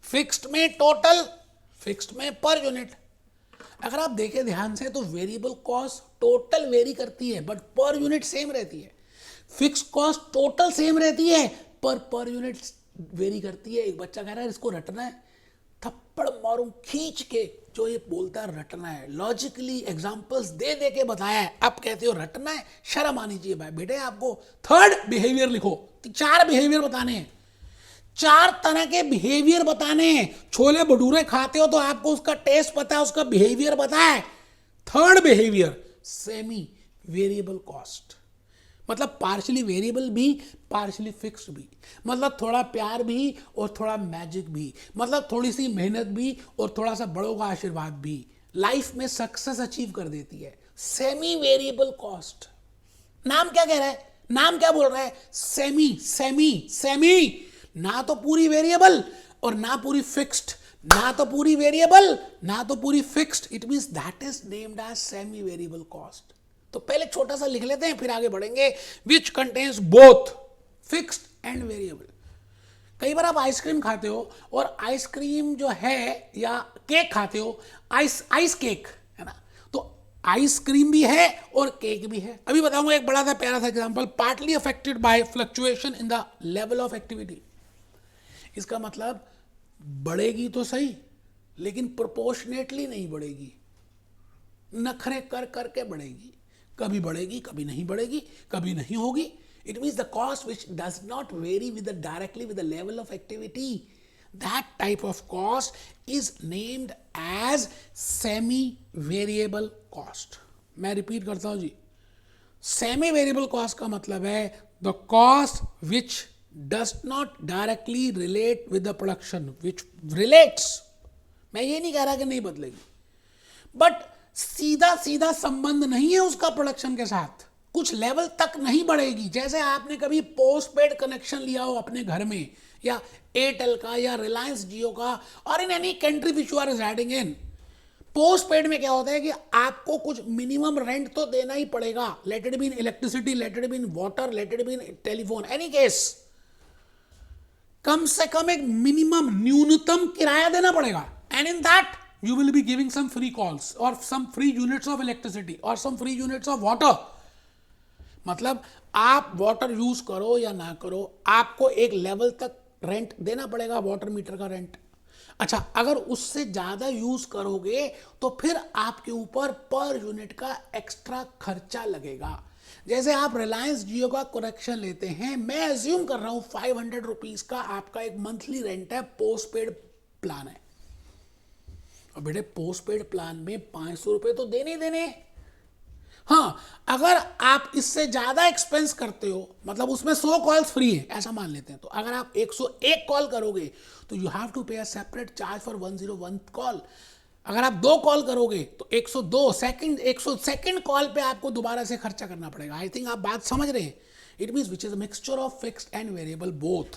फिक्स्ड में टोटल, फिक्स्ड में पर यूनिट. अगर आप देखें ध्यान से तो वेरिएबल कॉस्ट टोटल वेरी करती है बट पर यूनिट सेम रहती है. फिक्स कॉस्ट टोटल सेम रहती है पर यूनिट वेरी करती है. एक बच्चा कह रहा है इसको रटना है, थप्पड़ मारूं खींच के. जो ये बोलता है रटना है, लॉजिकली एग्जांपल्स दे दे के बताया है, अब कहते हो रटना है. शर्म आनी चाहिए भाई बेटे आपको. थर्ड बिहेवियर लिखो. 4 बिहेवियर बताने हैं, 4 तरह के बिहेवियर बताने हैं. छोले भटूरे खाते हो तो आपको उसका टेस्ट पता है, उसका बिहेवियर पता है. Third behaviour semi variable cost, मतलब पार्शली वेरिएबल भी पार्शली फिक्स्ड भी, मतलब थोड़ा प्यार भी और थोड़ा मैजिक भी, मतलब थोड़ी सी मेहनत भी और थोड़ा सा बड़ों का आशीर्वाद भी लाइफ में सक्सेस अचीव कर देती है. Semi variable cost. नाम क्या कह रहा है, नाम क्या बोल रहा है? सेमी. सेमी सेमी, ना तो पूरी वेरिएबल और ना पूरी फिक्स्ड, ना तो पूरी वेरिएबल ना तो पूरी fixed. It means that is named as semi variable cost. तो पहले छोटा सा लिख लेते हैं फिर आगे बढ़ेंगे. Which contains both fixed and variable. कई बार आप आइसक्रीम खाते हो और आइसक्रीम जो है या केक खाते हो, आइस केक है ना, तो आइसक्रीम भी है और केक भी है. अभी बताऊंगा एक बड़ा सा प्यारा सा example. Partly affected by fluctuation in the level of activity. इसका मतलब बढ़ेगी तो सही लेकिन प्रोपोर्शनेटली नहीं बढ़ेगी, नखरे कर करके बढ़ेगी. कभी बढ़ेगी, कभी नहीं बढ़ेगी, कभी नहीं होगी. It means the cost which does not vary with the directly with the level of activity. That type of cost is named as semi-variable cost. मैं रिपीट करता हूं जी. Semi-variable cost का मतलब है the cost which does not directly relate with the production, which relates. मैं ये नहीं कह रहा कि नहीं बदलेगी, बट सीधा सीधा संबंध नहीं है उसका प्रोडक्शन के साथ, कुछ लेवल तक नहीं बढ़ेगी. जैसे आपने कभी पोस्ट पेड कनेक्शन लिया हो अपने घर में, या एयरटेल का या रिलायंस जियो का, और in any country which you are residing in. Post paid में क्या होता है कि आपको कुछ मिनिमम रेंट तो देना ही पड़ेगा. Let it be in electricity, let it be in water, let it be in telephone, any case कम से कम एक मिनिमम न्यूनतम किराया देना पड़ेगा. And in that you will be giving some free calls or some free units of electricity or some free units of water. मतलब आप वाटर यूज करो या ना करो, आपको एक लेवल तक रेंट देना पड़ेगा, वाटर मीटर का रेंट. अच्छा अगर उससे ज्यादा यूज करोगे तो फिर आपके ऊपर पर यूनिट का एक्स्ट्रा खर्चा लगेगा. जैसे आप रिलायंस जियो का कनेक्शन लेते हैं, मैं एज्यूम कर रहा हूं 500 रुपीज का आपका एक मंथली रेंट है, पोस्ट पेड प्लान है. और बेटे पोस्ट पेड प्लान में 500 रुपए तो देने ही देने. हाँ अगर आप इससे ज्यादा एक्सपेंस करते हो, मतलब उसमें 100 कॉल्स फ्री है ऐसा मान लेते हैं, तो अगर आप 101 कॉल करोगे तो यू हैव टू पे a separate charge for 101 call. अगर आप 2 कॉल करोगे तो 102 सेकंड, 100 सेकंड कॉल पे आपको दोबारा से खर्चा करना पड़ेगा. आई थिंक आप बात समझ रहे हैं. It means which is a mixture of fixed and variable both,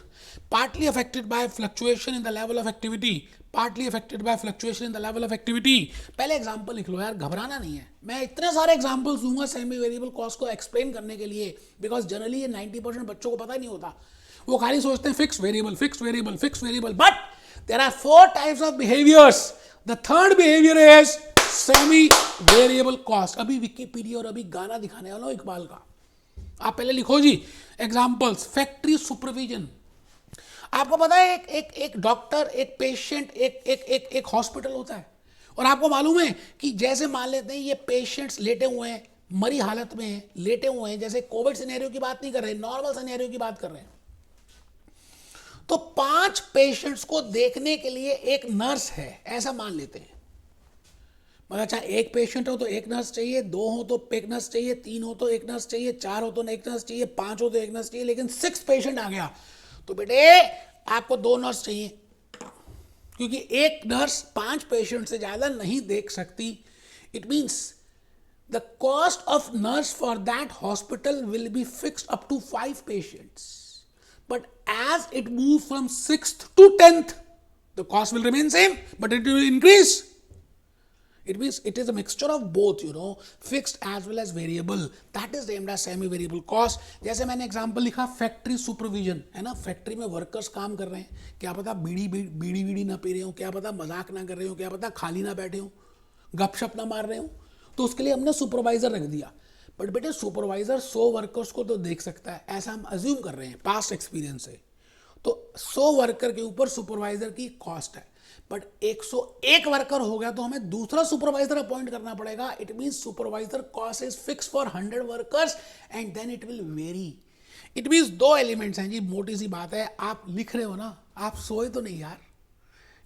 partly affected by fluctuation in the level of activity, partly affected by fluctuation in the level of activity. पहले एग्जाम्पल लिख लो यार, घबराना नहीं है. मैं इतने सारे एग्जाम्पल्स दूंगा सेमी वेरिएबल कॉस्ट को एक्सप्लेन करने के लिए, बिकॉज जनरली ये 90% बच्चों को पता नहीं होता. वो खाली सोचते हैं fix variable fix variable fix variable, but there are 4 types of behaviours. The third behaviour is semi variable cost. अभी विकिपीडिया और अभी गाना दिखाने वाला हूं इकबाल का. आप पहले लिखो जी एग्जाम्पल्स. Factory supervision. आपको पता है एक डॉक्टर, एक पेशेंट, एक हॉस्पिटल होता है, और आपको मालूम है कि जैसे मान लेते हैं ये पेशेंट्स लेटे हुए हैं, मरी हालत में हैं, लेटे हुए हैं, जैसे कोविड सिनेरियो की बात नहीं कर रहे, नॉर्मल सिनेरियो की बात कर रहे हैं. तो 5 पेशेंट्स को देखने के लिए एक नर्स है, ऐसा मान लेते हैं. मतलब चाहे एक पेशेंट हो तो एक नर्स चाहिए, 2 हो तो एक नर्स चाहिए, 3 हो तो एक नर्स चाहिए, 4 हो तो एक नर्स चाहिए, 5 हो तो एक नर्स चाहिए. लेकिन 6 पेशेंट आ गया तो बेटे आपको 2 नर्स चाहिए, क्योंकि एक नर्स 5 पेशेंट से ज्यादा नहीं देख सकती. It means the cost of nurse for that hospital will be fixed up to 5 patients. But as it moves from 6th to 10th, the cost will remain same, but it will increase. It means it is a mixture of both, fixed as well as variable. That is named as semi-variable cost. जैसे मैंने example लिखा factory supervision, है ना. Factory में workers काम कर रहे हैं, क्या पता बीड़ी ना पी रहे हो, क्या पता मजाक ना कर रहे हो, क्या पता खाली ना बैठे हो, गपशप ना मार रहे हो, तो उसके लिए हमने सुपरवाइजर रख दिया. बट बेटे सुपरवाइजर 100 वर्कर्स को तो देख सकता है, ऐसा हम अज्यूम कर रहे हैं पास्ट एक्सपीरियंस से. तो 100 वर्कर के ऊपर सुपरवाइजर की कॉस्ट है. बट 101 वर्कर हो गया तो हमें दूसरा सुपरवाइजर अपॉइंट करना पड़ेगा. It means supervisor cost is fix for 100 workers and then it will vary. It means 2 elements हैं जी. मोटी सी बात है, आप लिख रहे हो ना, आप सोए तो नहीं यार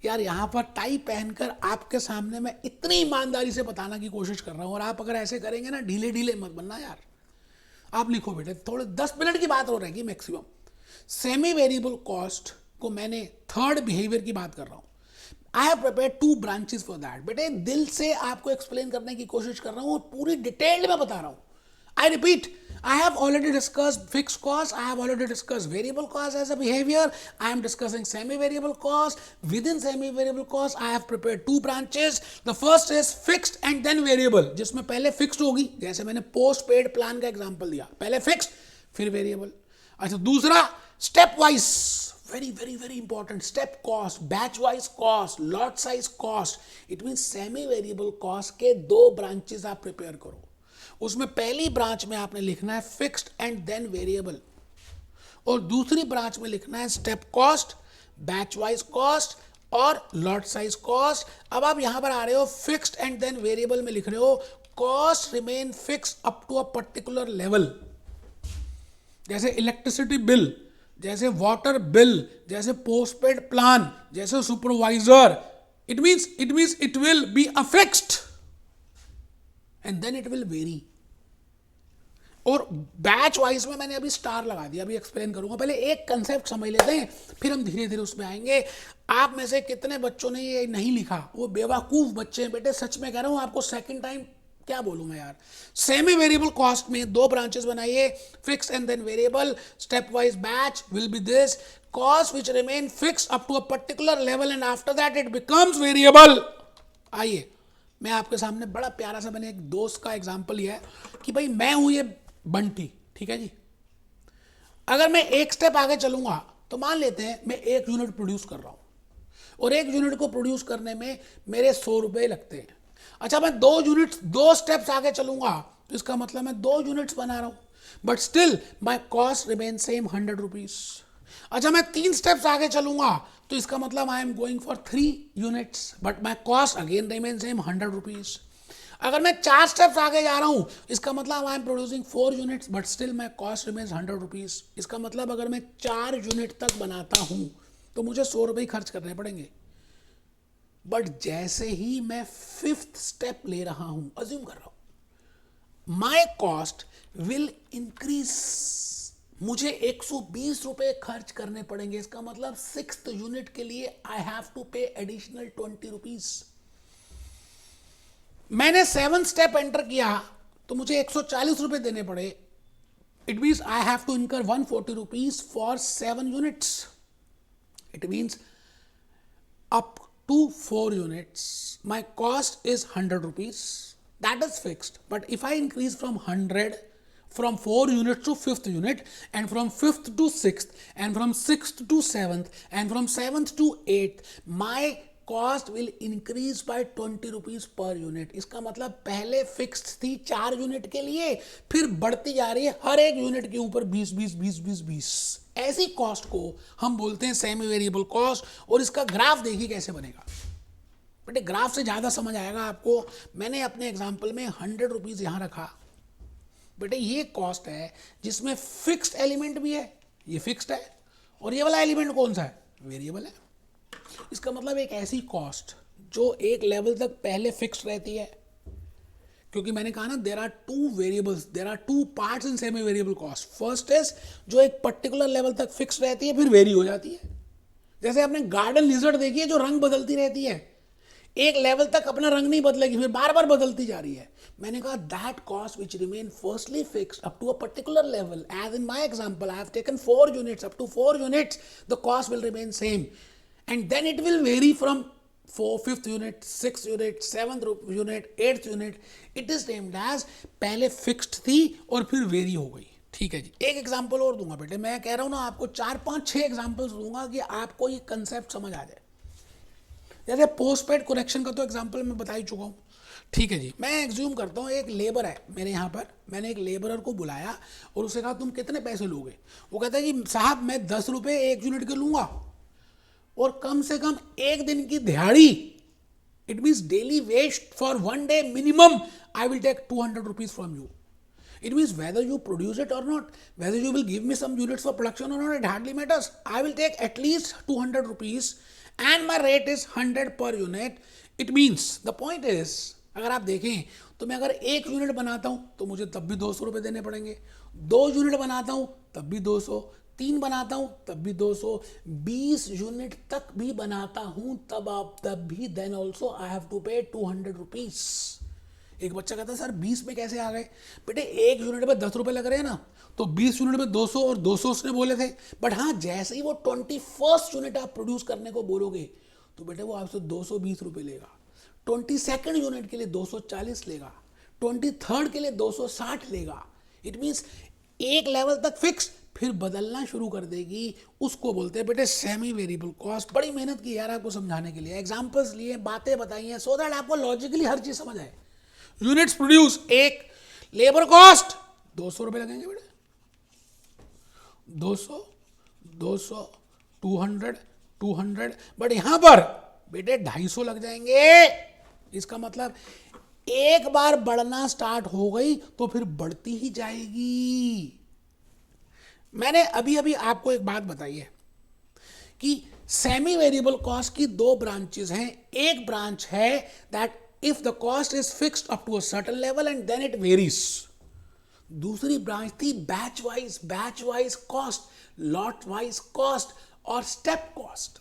यहां पर टाई पहनकर आपके सामने मैं इतनी ईमानदारी से बताना की कोशिश कर रहा हूं, और आप अगर ऐसे करेंगे ना, ढीले मत बनना यार. आप लिखो बेटे, थोड़े 10 मिनट की बात हो रहेगी मैक्सिमम. सेमी वेरिएबल कॉस्ट को मैंने थर्ड बिहेवियर की बात कर रहा हूं. I have prepared 2 branches for that. बेटे दिल से आपको एक्सप्लेन करने की कोशिश कर रहा हूं और पूरी डिटेल में बता रहा हूं. I repeat, I have already discussed fixed cost. I have already discussed variable cost as a behavior. I am discussing semi-variable cost. Within semi-variable cost, I have prepared 2 branches. The first is fixed and then variable, जिसमें पहले fixed होगी, जैसे मैंने post paid plan का example दिया, पहले fixed फिर variable. अच्छा, दूसरा step wise, very important, step cost, batch wise cost, lot size cost. It means semi-variable cost के 2 branches आप prepare करो. उसमें पहली ब्रांच में आपने लिखना है फिक्स्ड एंड देन वेरिएबल, और दूसरी ब्रांच में लिखना है step cost, batch wise cost और लॉट साइज कॉस्ट. अब आप यहां पर आ रहे हो फिक्स्ड एंड देन वेरिएबल में लिख रहे हो cost remain fixed up to a particular level. जैसे इलेक्ट्रिसिटी बिल, जैसे वाटर बिल, जैसे पोस्टपेड प्लान, जैसे supervisor. It means it will be a fixed and then it will vary. और batch wise में मैंने अभी स्टार लगा दिया, अभी एक्सप्लेन करूंगा. पहले एक कंसेप्ट समझ लेते हैं, फिर हम धीरे धीरे उसमें आएंगे. आप में से कितने बच्चों ने ये नहीं लिखा? वो बेवकूफ बच्चे हैं बेटे, सच में कह रहा हूं आपको. सेकंड टाइम क्या बोलूं मैं यार. सेमी वेरिएबल कॉस्ट में 2 ब्रांचेस बनाइए, fix and then variable. Step wise batch will be this cost which remain fix up to a particular level and after that it becomes variable. आइए मैं आपके सामने बड़ा प्यारा सा, मैंने एक दोस्त का एग्जाम्पल लिया है कि भाई मैं हूं ये बंटी, ठीक है जी. अगर मैं एक स्टेप आगे चलूंगा तो मान लेते हैं मैं 1 यूनिट प्रोड्यूस कर रहा हूं, और 1 यूनिट को प्रोड्यूस करने में मेरे 100 रुपए लगते हैं. अच्छा, मैं 2 स्टेप्स आगे चलूंगा तो इसका मतलब मैं 2 यूनिट्स बना रहा हूं, but still my cost remain same 100 rupees. अच्छा, मैं 3 स्टेप्स आगे चलूंगा तो इसका मतलब आई am going for 3 units, but my cost again remain same 100 rupees. अगर मैं 4 स्टेप्स आगे जा रहा हूं, इसका मतलब I am producing 4 units but still my cost remains 100 rupees. इसका मतलब अगर मैं 4 यूनिट तक बनाता हूं तो मुझे 100 रुपये खर्च करने पड़ेंगे. बट जैसे ही मैं 5th स्टेप ले रहा हूं, अज्यूम कर रहा हूं, माई कॉस्ट विल इंक्रीज. मुझे 120 रुपये खर्च करने पड़ेंगे. इसका मतलब 6th यूनिट के लिए आई हैव टू पे एडिशनल 20 रुपीज. मैंने 7 स्टेप एंटर किया तो मुझे 140 रुपए देने पड़े. It means I have to incur 140 rupees for 7 units. It means up to 4 units my cost is 100 rupees. That is fixed. But if I increase from 100, from 4 units to 5th unit, and from 5th to 6th, and from 6th to 7th, and from 7th to 8th, my cost will increase by 20 rupees per unit. इसका मतलब पहले fixed थी 4 unit के लिए, फिर बढ़ती जा रही है हर एक यूनिट के ऊपर 20 20 20 20 20। ऐसी कॉस्ट को हम बोलते हैं सेमी वेरिएबल कॉस्ट। और इसका ग्राफ देखिए कैसे बनेगा बेटे, ग्राफ से ज़्यादा समझ आएगा आपको। मैंने अपने एग्जाम्पल में 100 रुपीज़ यहाँ रखा बेटे, ये कॉस्ट है जिसमें फिक्स्ड एलिमेंट भी है, ये फिक्स्ड है, और ये वाला एलिमेंट कौन सा है, वेरिएबल है। इसका मतलब एक ऐसी कॉस्ट जो एक लेवल तक पहले फिक्स्ड रहती है, क्योंकि मैंने कहा ना there are two variables, there are two parts in semi variable cost. First is जो एक पर्टिकुलर लेवल तक फिक्स्ड रहती है, फिर वेरी हो जाती है। जैसे आपने गार्डन लिजर्ड देखी है जो रंग बदलती रहती है, एक लेवल तक अपना रंग नहीं बदलेगी, फिर बार बार बदलती जा रही है। मैंने कहा that cost which remain firstly fixed up to a particular level, as in my example I have taken 4 units, up to 4 units the cost will remain same, and then it will vary from 5th unit, 6th unit, 7th unit, 8th unit. It is named as पहले fixed थी और फिर very हो गई। ठीक है जी, एक example और दूंगा बेटे, मैं कह रहा हूँ ना आपको 4 5 6 एग्जांपल्स दूंगा कि आपको ये कंसेप्ट समझ आ जाए। जैसे पोस्ट पेड करेक्शन का तो एग्जांपल मैं बता ही चुका हूँ। ठीक है जी, मैं एग्ज्यूम करता हूँ एक लेबर है मेरे यहाँ पर, मैंने एक लेबरर को बुलाया और उससे कहा तुम कितने पैसे लोगे। वो कहता है कि साहब मैं 10 रुपये 1 यूनिट के लूँगा, और कम से कम एक दिन की दिहाड़ी, it means daily waste for 1 day minimum, I will take 200 rupees from you. It means whether you produce it or not, whether you will give me some units for production or not, it hardly matters. I will take at least 200 rupees and my rate is 100 per unit. It means, the point is, अगर आप देखें तो मैं अगर 1 unit बनाता हूं तो मुझे तब भी 200 रुपये देने पड़ेंगे, 2 यूनिट बनाता हूं तब भी 200, 3 बनाता हूं तब भी 200, 20 यूनिट तक भी बनाता हूं तब भी then also I have to pay 200 rupees. एक बच्चा कहता है सर 20 में कैसे आ गए। बेटे 1 यूनिट में 10 रुपए लग रहे हैं ना, तो 20 यूनिट में 200 और 200 उसने बोले थे। बट हाँ, जैसे ही वो 21st यूनिट आप प्रोड्यूस करने को बोलोगे तो बेटे वो आपसे 220 रुपये लेगा, 22nd यूनिट के लिए 240 लेगा, 23rd के लिए 260 लेगा। इट मीन्स एक लेवल तक फिक्स, फिर बदलना शुरू कर देगी, उसको बोलते हैं बेटे सेमी वेरिएबल कॉस्ट। बड़ी मेहनत की यार आपको समझाने के लिए, एग्जाम्पल्स लिए, बातें बताई हैं, सो दैट आपको लॉजिकली हर चीज समझ आए। यूनिट्स प्रोड्यूस 1, लेबर कॉस्ट 200 रुपये लगेंगे बेटे, 200 200 200 200, बट यहां पर बेटे 250 लग जाएंगे। इसका मतलब एक बार बढ़ना स्टार्ट हो गई तो फिर बढ़ती ही जाएगी। मैंने अभी अभी आपको एक बात बताई है कि सेमी वेरिएबल कॉस्ट की 2 ब्रांचेस हैं। एक ब्रांच है that if the cost is fixed up to a certain level and then it varies. दूसरी ब्रांच थी batch wise cost, lot wise cost और स्टेप कॉस्ट।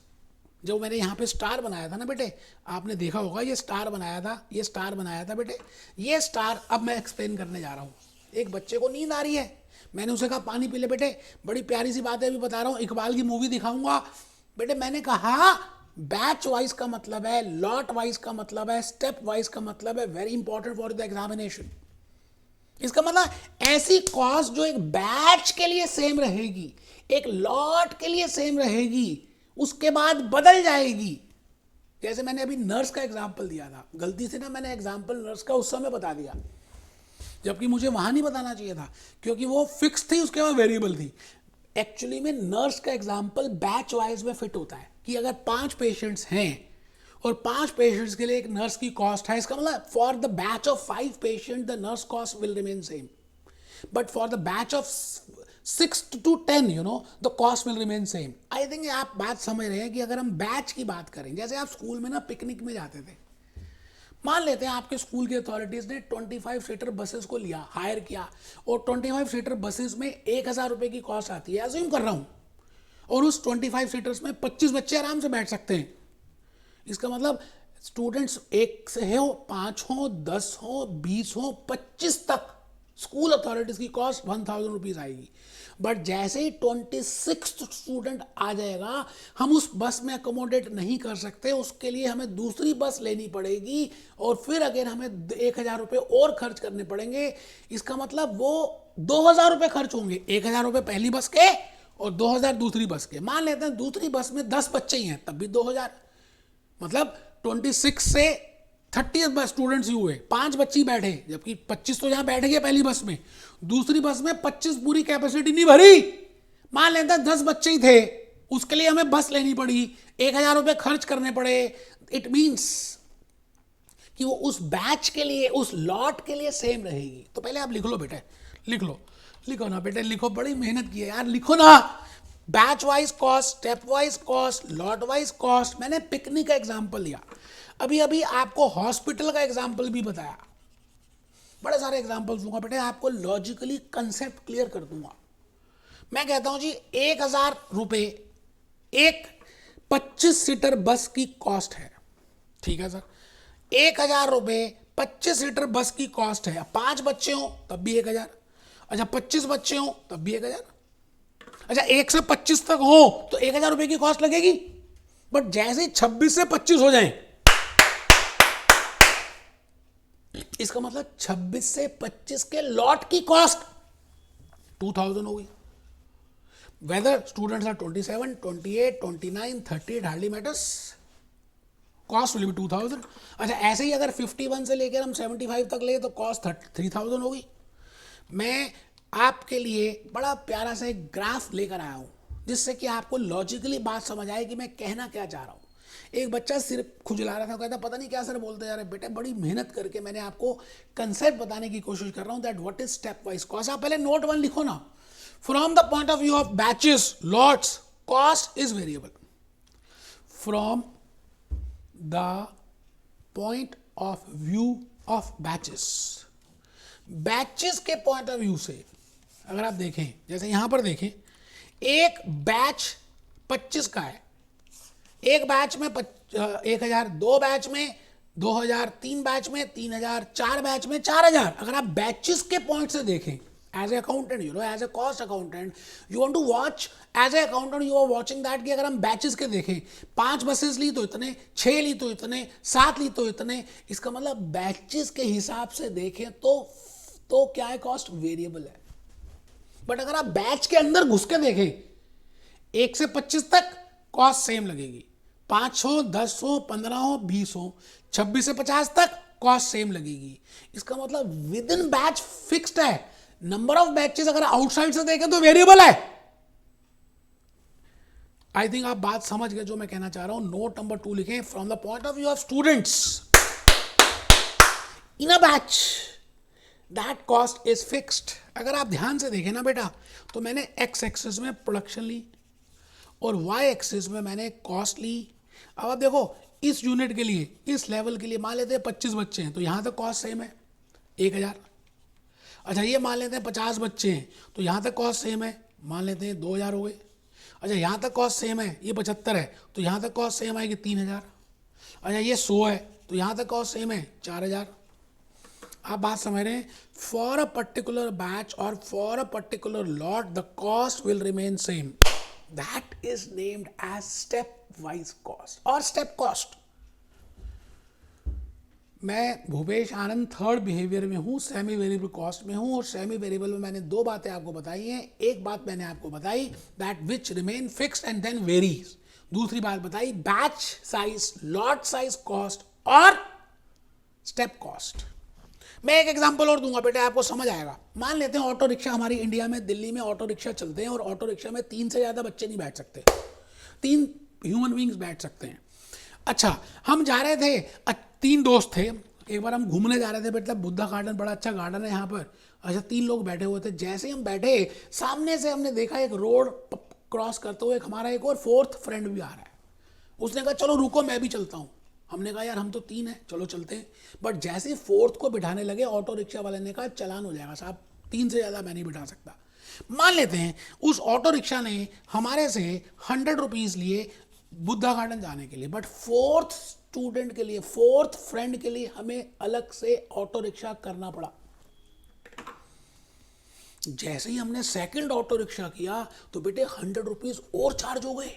जो मैंने यहाँ पे स्टार बनाया था ना बेटे, आपने देखा होगा ये स्टार बनाया था, ये स्टार बनाया था बेटे, ये स्टार अब मैं एक्सप्लेन करने जा रहा हूँ। एक बच्चे को नींद आ रही है, मैंने उसे कहा पानी पी ले बेटे, बड़ी प्यारी सी बात है, अभी बता रहा हूँ, इकबाल की मूवी दिखाऊंगा बेटे। मैंने कहा बैच वाइज का मतलब है, लॉट वाइज का मतलब है, स्टेप वाइज का मतलब है, very important for the examination. इसका मतलब ऐसी कॉस्ट जो एक बैच के लिए सेम रहेगी, एक लॉट के लिए सेम रहेगी, उसके बाद बदल जाएगी। जैसे मैंने अभी नर्स का एग्जांपल दिया था, गलती से ना मैंने एग्जांपल नर्स का उस समय बता दिया, जबकि मुझे वहां नहीं बताना चाहिए था, क्योंकि वो फिक्स थी, उसके बाद वेरिएबल थी। एक्चुअली में नर्स का एग्जांपल बैच वाइज में फिट होता है कि अगर 5 पेशेंट्स हैं और 5 पेशेंट्स के लिए एक नर्स की कॉस्ट है, इसका मतलब for the batch of 5 patient the nurse cost will remain same, but for the batch of 6 to 10 the cost will remain same. I think आप बात समझ रहे हैं कि अगर हम बैच की बात करें, जैसे आप स्कूल में ना पिकनिक में जाते थे, मान लेते हैं आपके स्कूल की अथॉरिटीज ने 25 सीटर बसेस को लिया, हायर किया, और 25 सीटर बसेस में 1000 रुपये की कॉस्ट आती है, अज्यूम कर रहा हूँ, और उस 25 सीटर्स में 25 बच्चे आराम से बैठ सकते हैं। इसका मतलब स्टूडेंट्स 1 से हो, 5 हो, 10 हो, 20 हो, 25 तक स्कूल अथॉरिटीज की कॉस्ट 1000 रुपीज आएगी। बट जैसे ही 26th स्टूडेंट आ जाएगा, हम उस बस में अकोमोडेट नहीं कर सकते, उसके लिए हमें दूसरी बस लेनी पड़ेगी और फिर अगर हमें 1000 रुपये और खर्च करने पड़ेंगे। इसका मतलब वो 2,000 रुपये खर्च होंगे, 1,000 रुपये पहली बस के और 2,000 दूसरी बस के। मान लेते हैं दूसरी बस में 10 बच्चे ही हैं, तब भी 2,000, मतलब 26 से 30 बस स्टूडेंट्स ही हुए, 5 बच्चे बैठे, जबकि 25 तो यहाँ बैठ गए पहली बस में, दूसरी बस में 25 पूरी कैपेसिटी नहीं भरी। मान लेते हैं 10 बच्चे ही थे, उसके लिए हमें बस लेनी पड़ी, 1,000 रुपये खर्च करने पड़े। इट मीन्स कि वो उस बैच के लिए, उस लॉट के लिए सेम रहेगी। तो पहले आप लिख लो बेटे, लिख लो, लिखो ना बेटे, लिखो, बड़ी मेहनत की है यार, लिखो ना। Batch wise cost, step wise cost, lot wise cost. मैंने पिकनिक का एग्जांपल लिया, अभी अभी आपको हॉस्पिटल का एग्जांपल भी बताया, बड़े सारे एग्जांपल्स दूंगा बेटे, आपको लॉजिकली कंसेप्ट क्लियर कर दूंगा। मैं कहता हूं जी 1,000 रुपये एक 25 सीटर बस की कॉस्ट है, ठीक है सर, 1,000 रुपये 25 सीटर बस की कॉस्ट है। 5 बच्चे हो तब भी 1,000, अच्छा 25 बच्चे हो तब भी 1,000, अच्छा 1 से 25 तक हो तो 1,000 रुपये की कॉस्ट लगेगी। बट जैसे 26 से 25 हो जाए, इसका मतलब 26 से 25 के लॉट की कॉस्ट 2,000 होगी। Whether students are 27, 28, 29, 30, hardly matters, cost will be 2,000। अच्छा ऐसे ही अगर 51 से लेकर हम 75 तक ले तो कॉस्ट 3,000 होगी। मैं आपके लिए बड़ा प्यारा सा एक ग्राफ लेकर आया हूँ जिससे कि आपको लॉजिकली बात समझ आए कि मैं कहना क्या चाह रहा हूँ। एक बच्चा सिर्फ खुजला रहा था, कहता पता नहीं क्या सर बोलते जा रहे बेटे, बड़ी मेहनत करके मैंने आपको कंसेप्ट बताने की कोशिश कर रहा हूँ, that what is step wise cost. आप पहले नोट 1 लिखो ना। From the point of view of batches, lots, cost is variable. From the point of view of batches, batches के पॉइंट ऑफ व्यू से अगर आप देखें, जैसे यहां पर देखें, एक बैच 25 का है, एक बैच में 1,000, 2 बैच में 2,000, 3 बैच में 3,000, 4 बैच में 4,000। अगर आप बैचेस के पॉइंट से देखें, as a accountant, you know, as a cost accountant, you want to watch, as a accountant you are watching that कि अगर हम बैचेस के देखें, 5 बसेस ली तो इतने, 6 ली तो इतने, 7 ली तो इतने, इसका मतलब बैचेस के हिसाब से देखें तो क्या है, कॉस्ट वेरिएबल है। बट अगर आप बैच के अंदर घुस के देखें, 1 से 25 तक कॉस्ट सेम लगेगी, 5 हो, 10 हो, 15 हो, 20 हो, 26 से 50 तक कॉस्ट सेम लगेगी। इसका मतलब विद इन बैच फिक्स्ड है। नंबर ऑफ बैचेस अगर आउटसाइड से देखें तो वेरिएबल है। आई थिंक आप बात समझ गए जो मैं कहना चाह रहा हूं। नोट नंबर 2 लिखें, from the point of view of students in a batch that cost is fixed. अगर आप ध्यान से देखें ना बेटा, तो मैंने एक्स एक्सिस में प्रोडक्शन ली और वाई एक्सिस में मैंने कॉस्ट ली। अब आप देखो, इस यूनिट के लिए, इस लेवल के लिए मान लेते हैं 25 बच्चे हैं तो यहाँ तक कॉस्ट सेम है 1,000। अच्छा ये मान लेते हैं 50 बच्चे हैं तो यहाँ तक कॉस्ट सेम है, मान लेते हैं 2,000 हो गए। अच्छा यहाँ तक कॉस्ट सेम है, ये 75 है तो यहाँ तक कॉस्ट सेम आएगी 3,000। अच्छा ये 100 है तो यहाँ तक कॉस्ट सेम है 4,000। आप बात समझ रहे हैं। फॉर अ पर्टिकुलर बैच और for a particular lot the cost will remain same, that is named as step wise cost और स्टेप कॉस्ट। मैं भूपेश आनंद 3rd बिहेवियर में हूँ, सेमी वेरिएबल कॉस्ट में हूँ, और सेमी वेरिएबल में मैंने 2 बातें आपको बताई हैं। एक बात मैंने आपको बताई that which remain fixed and then varies, दूसरी बात बताई batch size, lot size cost और स्टेप कॉस्ट। मैं एक एग्जांपल और दूंगा बेटे, आपको समझ आएगा। मान लेते हैं ऑटो रिक्शा, हमारी इंडिया में, दिल्ली में ऑटो रिक्शा चलते हैं और ऑटो रिक्शा में 3 से ज़्यादा बच्चे नहीं बैठ सकते, 3 ह्यूमन बींग्स बैठ सकते हैं। अच्छा हम जा रहे थे, 3 दोस्त थे, एक बार हम घूमने जा रहे थे, मतलब बुद्धा गार्डन, बड़ा अच्छा गार्डन है यहाँ पर। अच्छा 3 लोग बैठे हुए थे, जैसे ही हम बैठे सामने से हमने देखा एक रोड क्रॉस करते हुए हमारा एक और 4th फ्रेंड भी आ रहा है। उसने कहा चलो रुको मैं भी चलता हूँ। हमने कहा यार हम तो 3 हैं, चलो चलते हैं। बट जैसे ही 4th को बिठाने लगे, ऑटो रिक्शा वाले ने कहा चालान हो जाएगा साहब, 3 से ज़्यादा मैं नहीं बिठा सकता। मान लेते हैं उस ऑटो रिक्शा ने हमारे से 100 रुपीज़ लिए बुद्धा गार्डन जाने के लिए, बट 4th स्टूडेंट के लिए, 4th फ्रेंड के लिए हमें अलग से ऑटो रिक्शा करना पड़ा। जैसे ही हमने 2nd ऑटो रिक्शा किया तो बेटे 100 रुपीज़ और चार्ज हो गए।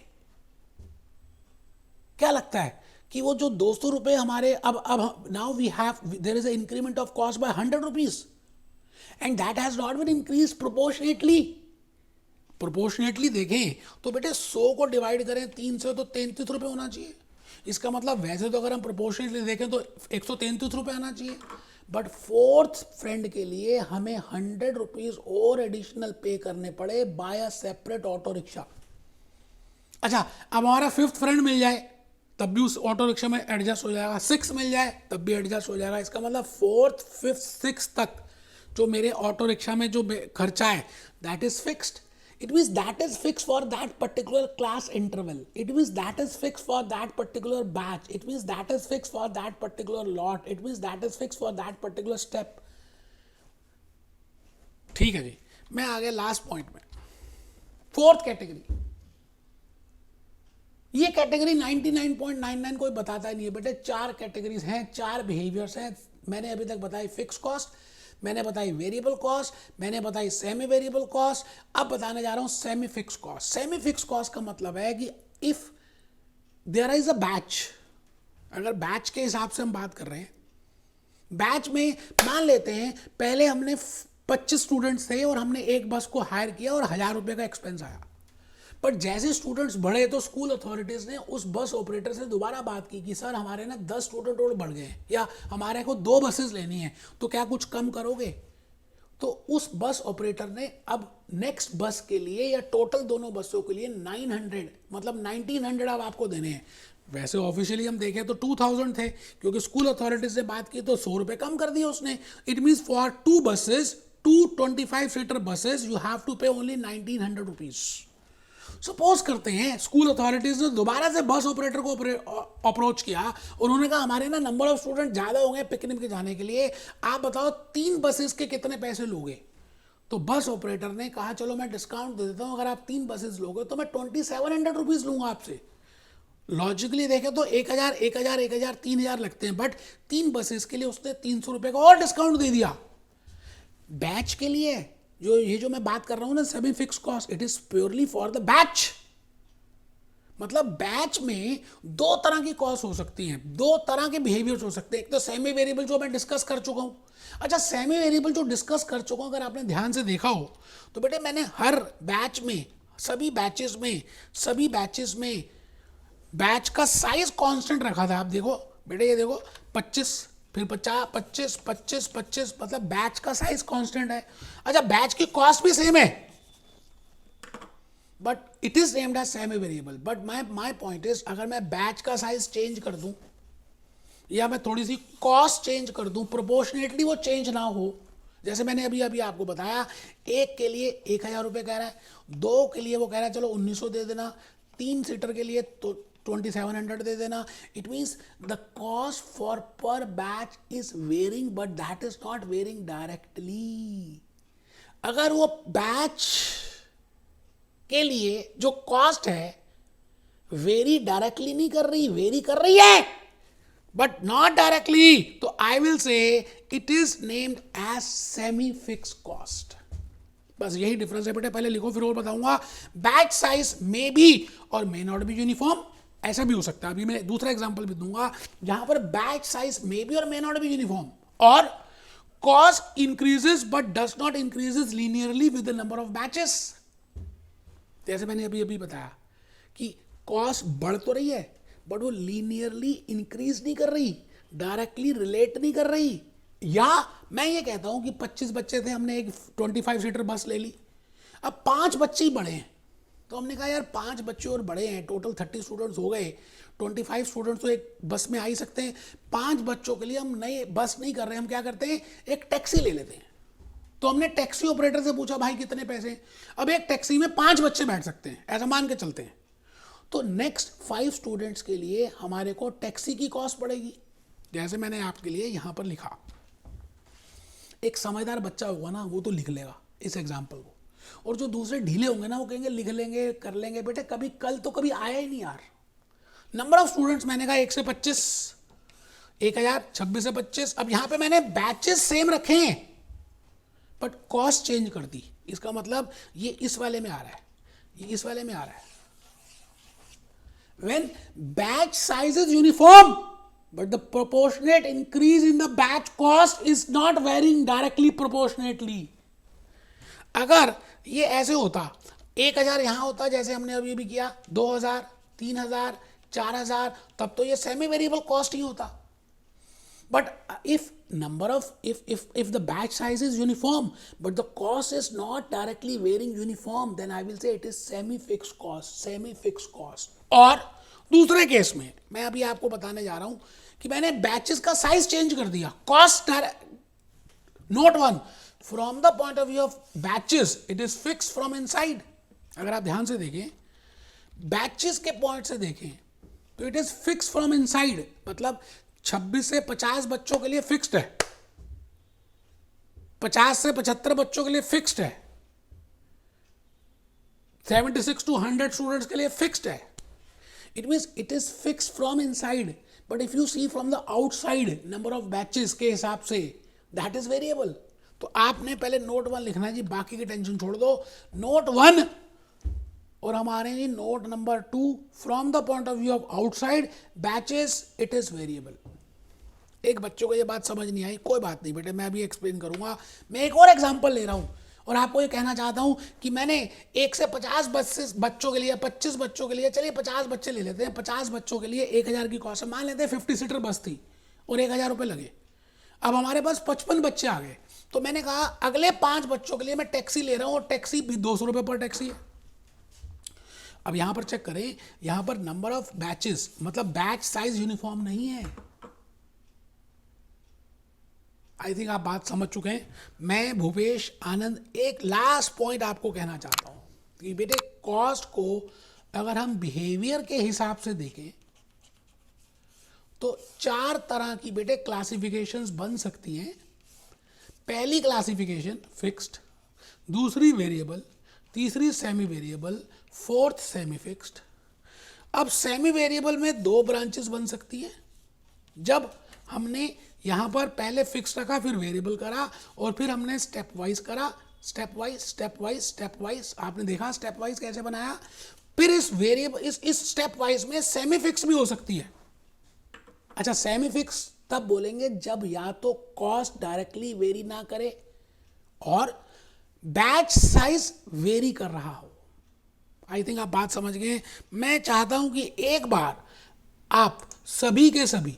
क्या लगता है कि वो जो 200 रुपये हमारे, अब now we have, there is a increment of cost by 100 rupees. And that has not been increase proportionately. Proportionately देखें तो बेटे 100 को डिवाइड करें 3 से तो 33 रुपये होना चाहिए। इसका मतलब वैसे तो अगर हम प्रोपोर्शनेटली देखें तो 133 रुपये आना चाहिए, बट फोर्थ फ्रेंड के लिए हमें 100 रुपीज और एडिशनल पे करने पड़े by a separate auto rickshaw. अच्छा, अब हमारा फिफ्थ फ्रेंड मिल जाए तब भी उस ऑटो रिक्शा में एडजस्ट हो जाएगा, 6 मिल जाए तब भी एडजस्ट हो जाएगा। इसका मतलब फोर्थ फिफ्थ सिक्स तक जो मेरे ऑटो रिक्शा में जो खर्चा है that is fixed. It means that is fixed for that particular class interval. It means that is fixed for that particular batch. It means that is fixed for that particular lot. It means that is fixed for that particular step. ठीक है जी, मैं आ गया last point में, fourth category. ये category 99.99 कोई बताता ही नहीं है बेटे। 4 कैटेगरीज हैं, 4 बिहेवियर्स हैं। मैंने अभी तक बताई फिक्स कॉस्ट, मैंने बताई वेरिएबल कॉस्ट, मैंने बताई सेमी वेरिएबल कॉस्ट, अब बताने जा रहा हूं semi fix cost. Semi fix cost का मतलब है कि if there is a batch, अगर बैच के हिसाब से हम बात कर रहे हैं, बैच में मान लेते हैं पहले हमने 25 स्टूडेंट्स थे और हमने एक बस को हायर किया और 1000 रुपये का एक्सपेंस आया। पर जैसे स्टूडेंट्स बढ़े तो स्कूल अथॉरिटीज़ ने उस बस ऑपरेटर से दोबारा बात की कि सर हमारे ना 10 स्टूडेंट और बढ़ गए या हमारे को 2 बसेस लेनी है, तो क्या कुछ कम करोगे? तो उस बस ऑपरेटर ने अब नेक्स्ट बस के लिए या टोटल दोनों बसों के लिए 900 मतलब 1900 अब आपको देने हैं। वैसे ऑफिशियली हम देखें तो 2000 थे, क्योंकि स्कूल अथॉरिटी से बात की तो 100 रुपये कम कर दिए उसने। It means for 2 buses, 2 25 seater buses you have to pay only 1900 rupees. Suppose करते हैं स्कूल अथॉरिटीज ने दोबारा से बस ऑपरेटर को अप्रोच किया, उन्होंने कहा हमारे ना नंबर ऑफ स्टूडेंट ज़्यादा हो गए पिकनिक के जाने के लिए, आप बताओ 3 बसेस के कितने पैसे लोगे? तो बस ऑपरेटर ने कहा चलो मैं डिस्काउंट दे देता हूँ, अगर आप 3 बसेस लोगे तो मैं 2700 रुपीज़ लूँगा आपसे। लॉजिकली देखें तो 1000 1000 1000 3000 लगते हैं, बट 3 बसेस के लिए उसने 300 रुपये का और डिस्काउंट दे दिया। बैच के लिए जो मैं बात कर रहा हूं ना semi fix cost, it is purely for the batch. मतलब बैच में 2 तरह की कॉस्ट हो सकती हैं, 2 तरह के बिहेवियर्स हो सकते हैं। एक तो सेमी वेरिएबल जो मैं डिस्कस कर चुका हूं। अच्छा, सेमी वेरिएबल जो डिस्कस कर चुका हूं, अगर आपने ध्यान से देखा हो तो बेटे मैंने हर बैच में सभी बैचेस में बैच का साइज कांस्टेंट रखा था। आप देखो बेटे, ये देखो 25 फिर 50 25 25 25, मतलब बैच का साइज कांस्टेंट है। अच्छा, बैच की कॉस्ट भी सेम है, but it is named as semi variable. But my point is, अगर मैं बैच का साइज चेंज कर दूं या मैं थोड़ी सी कॉस्ट चेंज कर दूं, प्रोपोर्शनेटली वो चेंज ना हो, जैसे मैंने अभी आपको बताया, एक के लिए 1000 रुपये कह रहा है, 2 के लिए वो कह रहा है चलो 1900 दे देना, 3 सीटर के लिए तो 2700 दे देना। It means the cost for per batch is varying, but that is not varying directly. अगर वो बैच के लिए जो कॉस्ट है वेरी डायरेक्टली नहीं कर रही, वेरी कर रही है बट नॉट डायरेक्टली, तो I will say it is named as semi fix cost. बस यही डिफरेंस है बेटे, पहले लिखो फिर और बताऊंगा। बैच साइज मे बी और मे नॉट बी यूनिफॉर्म, ऐसा भी हो सकता है। अभी मैं दूसरा एग्जांपल भी दूंगा जहां पर बैच साइज मे बी और मे नॉट बी यूनिफॉर्म, और cost increases but does not increases linearly with the number of batches. जैसे मैंने अभी बताया कि कॉस्ट बढ़ तो रही है बट वो लीनियरली इंक्रीज नहीं कर रही, डायरेक्टली रिलेट नहीं कर रही। या मैं ये कहता हूं कि 25 बच्चे थे, हमने एक 25 सीटर बस ले ली, अब 5 बच्चे ही बड़े हैं, तो हमने कहा यार 5 बच्चे और बड़े हैं, टोटल 30 स्टूडेंट्स हो गए, 25 स्टूडेंट्स तो एक बस में आ ही सकते हैं। 5 बच्चों के लिए हम नए बस नहीं कर रहे, हम क्या करते हैं, एक टैक्सी ले लेते हैं। तो हमने टैक्सी ऑपरेटर से पूछा भाई कितने पैसे, अब एक टैक्सी में 5 बच्चे बैठ सकते हैं, ऐसा मान के चलते हैं। तो नेक्स्ट 5 स्टूडेंट्स के लिए हमारे को टैक्सी की कॉस्ट पड़ेगी। जैसे मैंने आपके लिए यहां पर लिखा, एक समझदार बच्चा होगा ना वो तो लिख लेगा इस एग्जाम्पल को, और जो दूसरे ढीले होंगे ना वो कहेंगे लिख लेंगे कर लेंगे। बेटे कभी कल तो कभी आया ही नहीं यार। नंबर ऑफ स्टूडेंट्स मैंने कहा 1 से 25, 1000, 26 से 25। अब यहां पे मैंने बैचेस सेम रखे हैं बट कॉस्ट चेंज कर दी। इसका मतलब ये इस वाले में आ रहा है, ये इस वाले में आ रहा है। When batch size is uniform but the proportionate increase in the batch cost is not varying directly proportionately. अगर ये ऐसे होता 1000 यहां होता जैसे हमने अभी भी किया, 2000, 3000, 4000, तब तो ये सेमी वेरिएबल कॉस्ट ही होता. But if the batch size is uniform but the cost is not directly varying uniform, then I will say it is semi fixed cost. और दूसरे केस में मैं अभी आपको बताने जा रहा हूं कि मैंने बैचेस का साइज चेंज कर दिया. Cost note one, from the point of view of batches it is fix from inside. अगर आप ध्यान से देखें, बैचेस के पॉइंट से देखें तो it is fix from inside. मतलब 26 से 50 बच्चों के लिए फिक्स्ड है, 50 से 75 बच्चों के लिए फिक्स्ड है, 76 to 100 स्टूडेंट्स के लिए फिक्स्ड है. It means it is fixed from inside, but if you see from the outside number of batches के हिसाब से that is variable. तो आपने पहले नोट 1 लिखना है जी, बाकी की टेंशन छोड़ दो. नोट 1 और हमारे जी note number 2, from the point of view of outside batches it is variable. एक बच्चों को ये बात समझ नहीं आई, कोई बात नहीं बेटे, मैं अभी एक्सप्लेन करूंगा. मैं एक और एग्जांपल ले रहा हूं और आपको ये कहना चाहता हूं कि मैंने 1 से 50 बच्चों के लिए, 25 बच्चों के लिए, चलिए 50 बच्चे ले लेते हैं, 50 बच्चों के लिए 1000 की कॉस्ट है. मान लेते हैं 50 सीटर बस थी और 1000 रुपये लगे. अब हमारे पास 55 बच्चे आ गए, तो मैंने कहा अगले 5 बच्चों के लिए मैं टैक्सी ले रहा हूं और टैक्सी भी 200 रुपये पर टैक्सी है. अब यहां पर चेक करें, यहां पर नंबर ऑफ बैचेस मतलब बैच साइज यूनिफॉर्म नहीं है. आई थिंक आप बात समझ चुके हैं. मैं भूपेश आनंद एक लास्ट पॉइंट आपको कहना चाहता हूं कि बेटे कॉस्ट को अगर हम बिहेवियर के हिसाब से देखें तो 4 तरह की बेटे क्लासिफिकेशंस बन सकती हैं. पहली क्लासिफिकेशन फिक्स्ड, दूसरी वेरिएबल, तीसरी semi variable, fourth semi fixed. अब सेमी वेरिएबल में 2 ब्रांचेस बन सकती हैं. जब हमने यहां पर पहले फिक्स रखा, फिर वेरिएबल करा और फिर हमने स्टेप वाइज करा, स्टेप वाइज. आपने देखा स्टेप वाइज कैसे बनाया. फिर इस वेरिएबल इस स्टेप वाइज में सेमी फिक्स भी हो सकती है. अच्छा, सेमी फिक्स तब बोलेंगे जब या तो कॉस्ट डायरेक्टली वेरी ना करे और बैच साइज वेरी कर रहा हो. आई थिंक आप बात समझ गए. मैं चाहता हूं कि एक बार आप सभी के सभी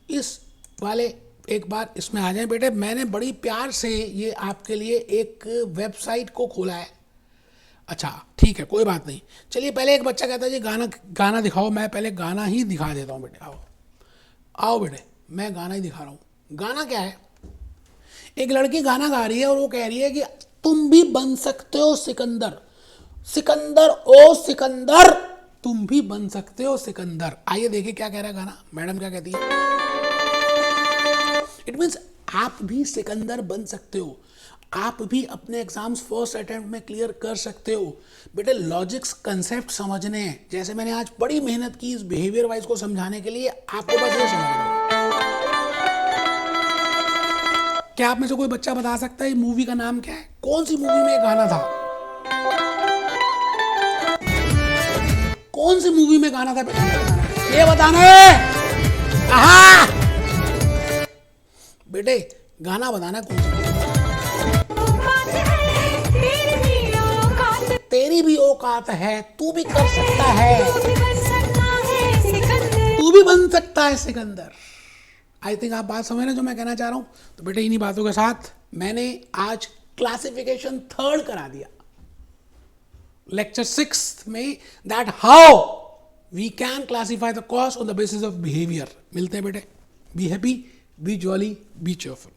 इस वाले एक बार इसमें आ जाएं बेटे. मैंने बड़ी प्यार से ये आपके लिए एक वेबसाइट को खोला है. अच्छा ठीक है, कोई बात नहीं. चलिए पहले एक बच्चा कहता है जी गाना दिखाओ. मैं पहले गाना ही दिखा देता हूँ बेटे. आओ बेटे, मैं गाना ही दिखा रहा हूँ. गाना क्या है? एक लड़की गाना गा रही है और वो कह रही है कि तुम भी बन सकते हो सिकंदर, सिकंदर ओ सिकंदर, तुम भी बन सकते हो सिकंदर. आइए देखिए क्या कह रहा है गाना. मैडम क्या कहती है? इट मीन्स आप भी सिकंदर बन सकते हो, आप भी अपने एग्जाम्स फर्स्ट अटेम्प्ट में क्लियर कर सकते हो. बेटे लॉजिक्स कंसेप्ट समझने हैं. जैसे मैंने आज बड़ी मेहनत की इस बिहेवियर वाइज को समझाने के लिए, आपको बस ये समझना है. क्या आप में से कोई बच्चा बता सकता है मूवी का नाम क्या है? कौन सी मूवी में गाना था? कौन सी मूवी में गाना था बेटा? ये बताना है. बेटे गाना बताना कौन सा? तेरी भी औकात है, तू भी कर सकता है, तू भी बन सकता है सिकंदर. आई थिंक आप बात समझ रहे जो मैं कहना चाह रहा हूं. तो बेटे इन्हीं बातों के साथ मैंने आज क्लासिफिकेशन 3rd करा दिया लेक्चर 6 में, that how we can classify the cost on the basis of behaviour. मिलते हैं बेटे. Be happy, be jolly, be cheerful.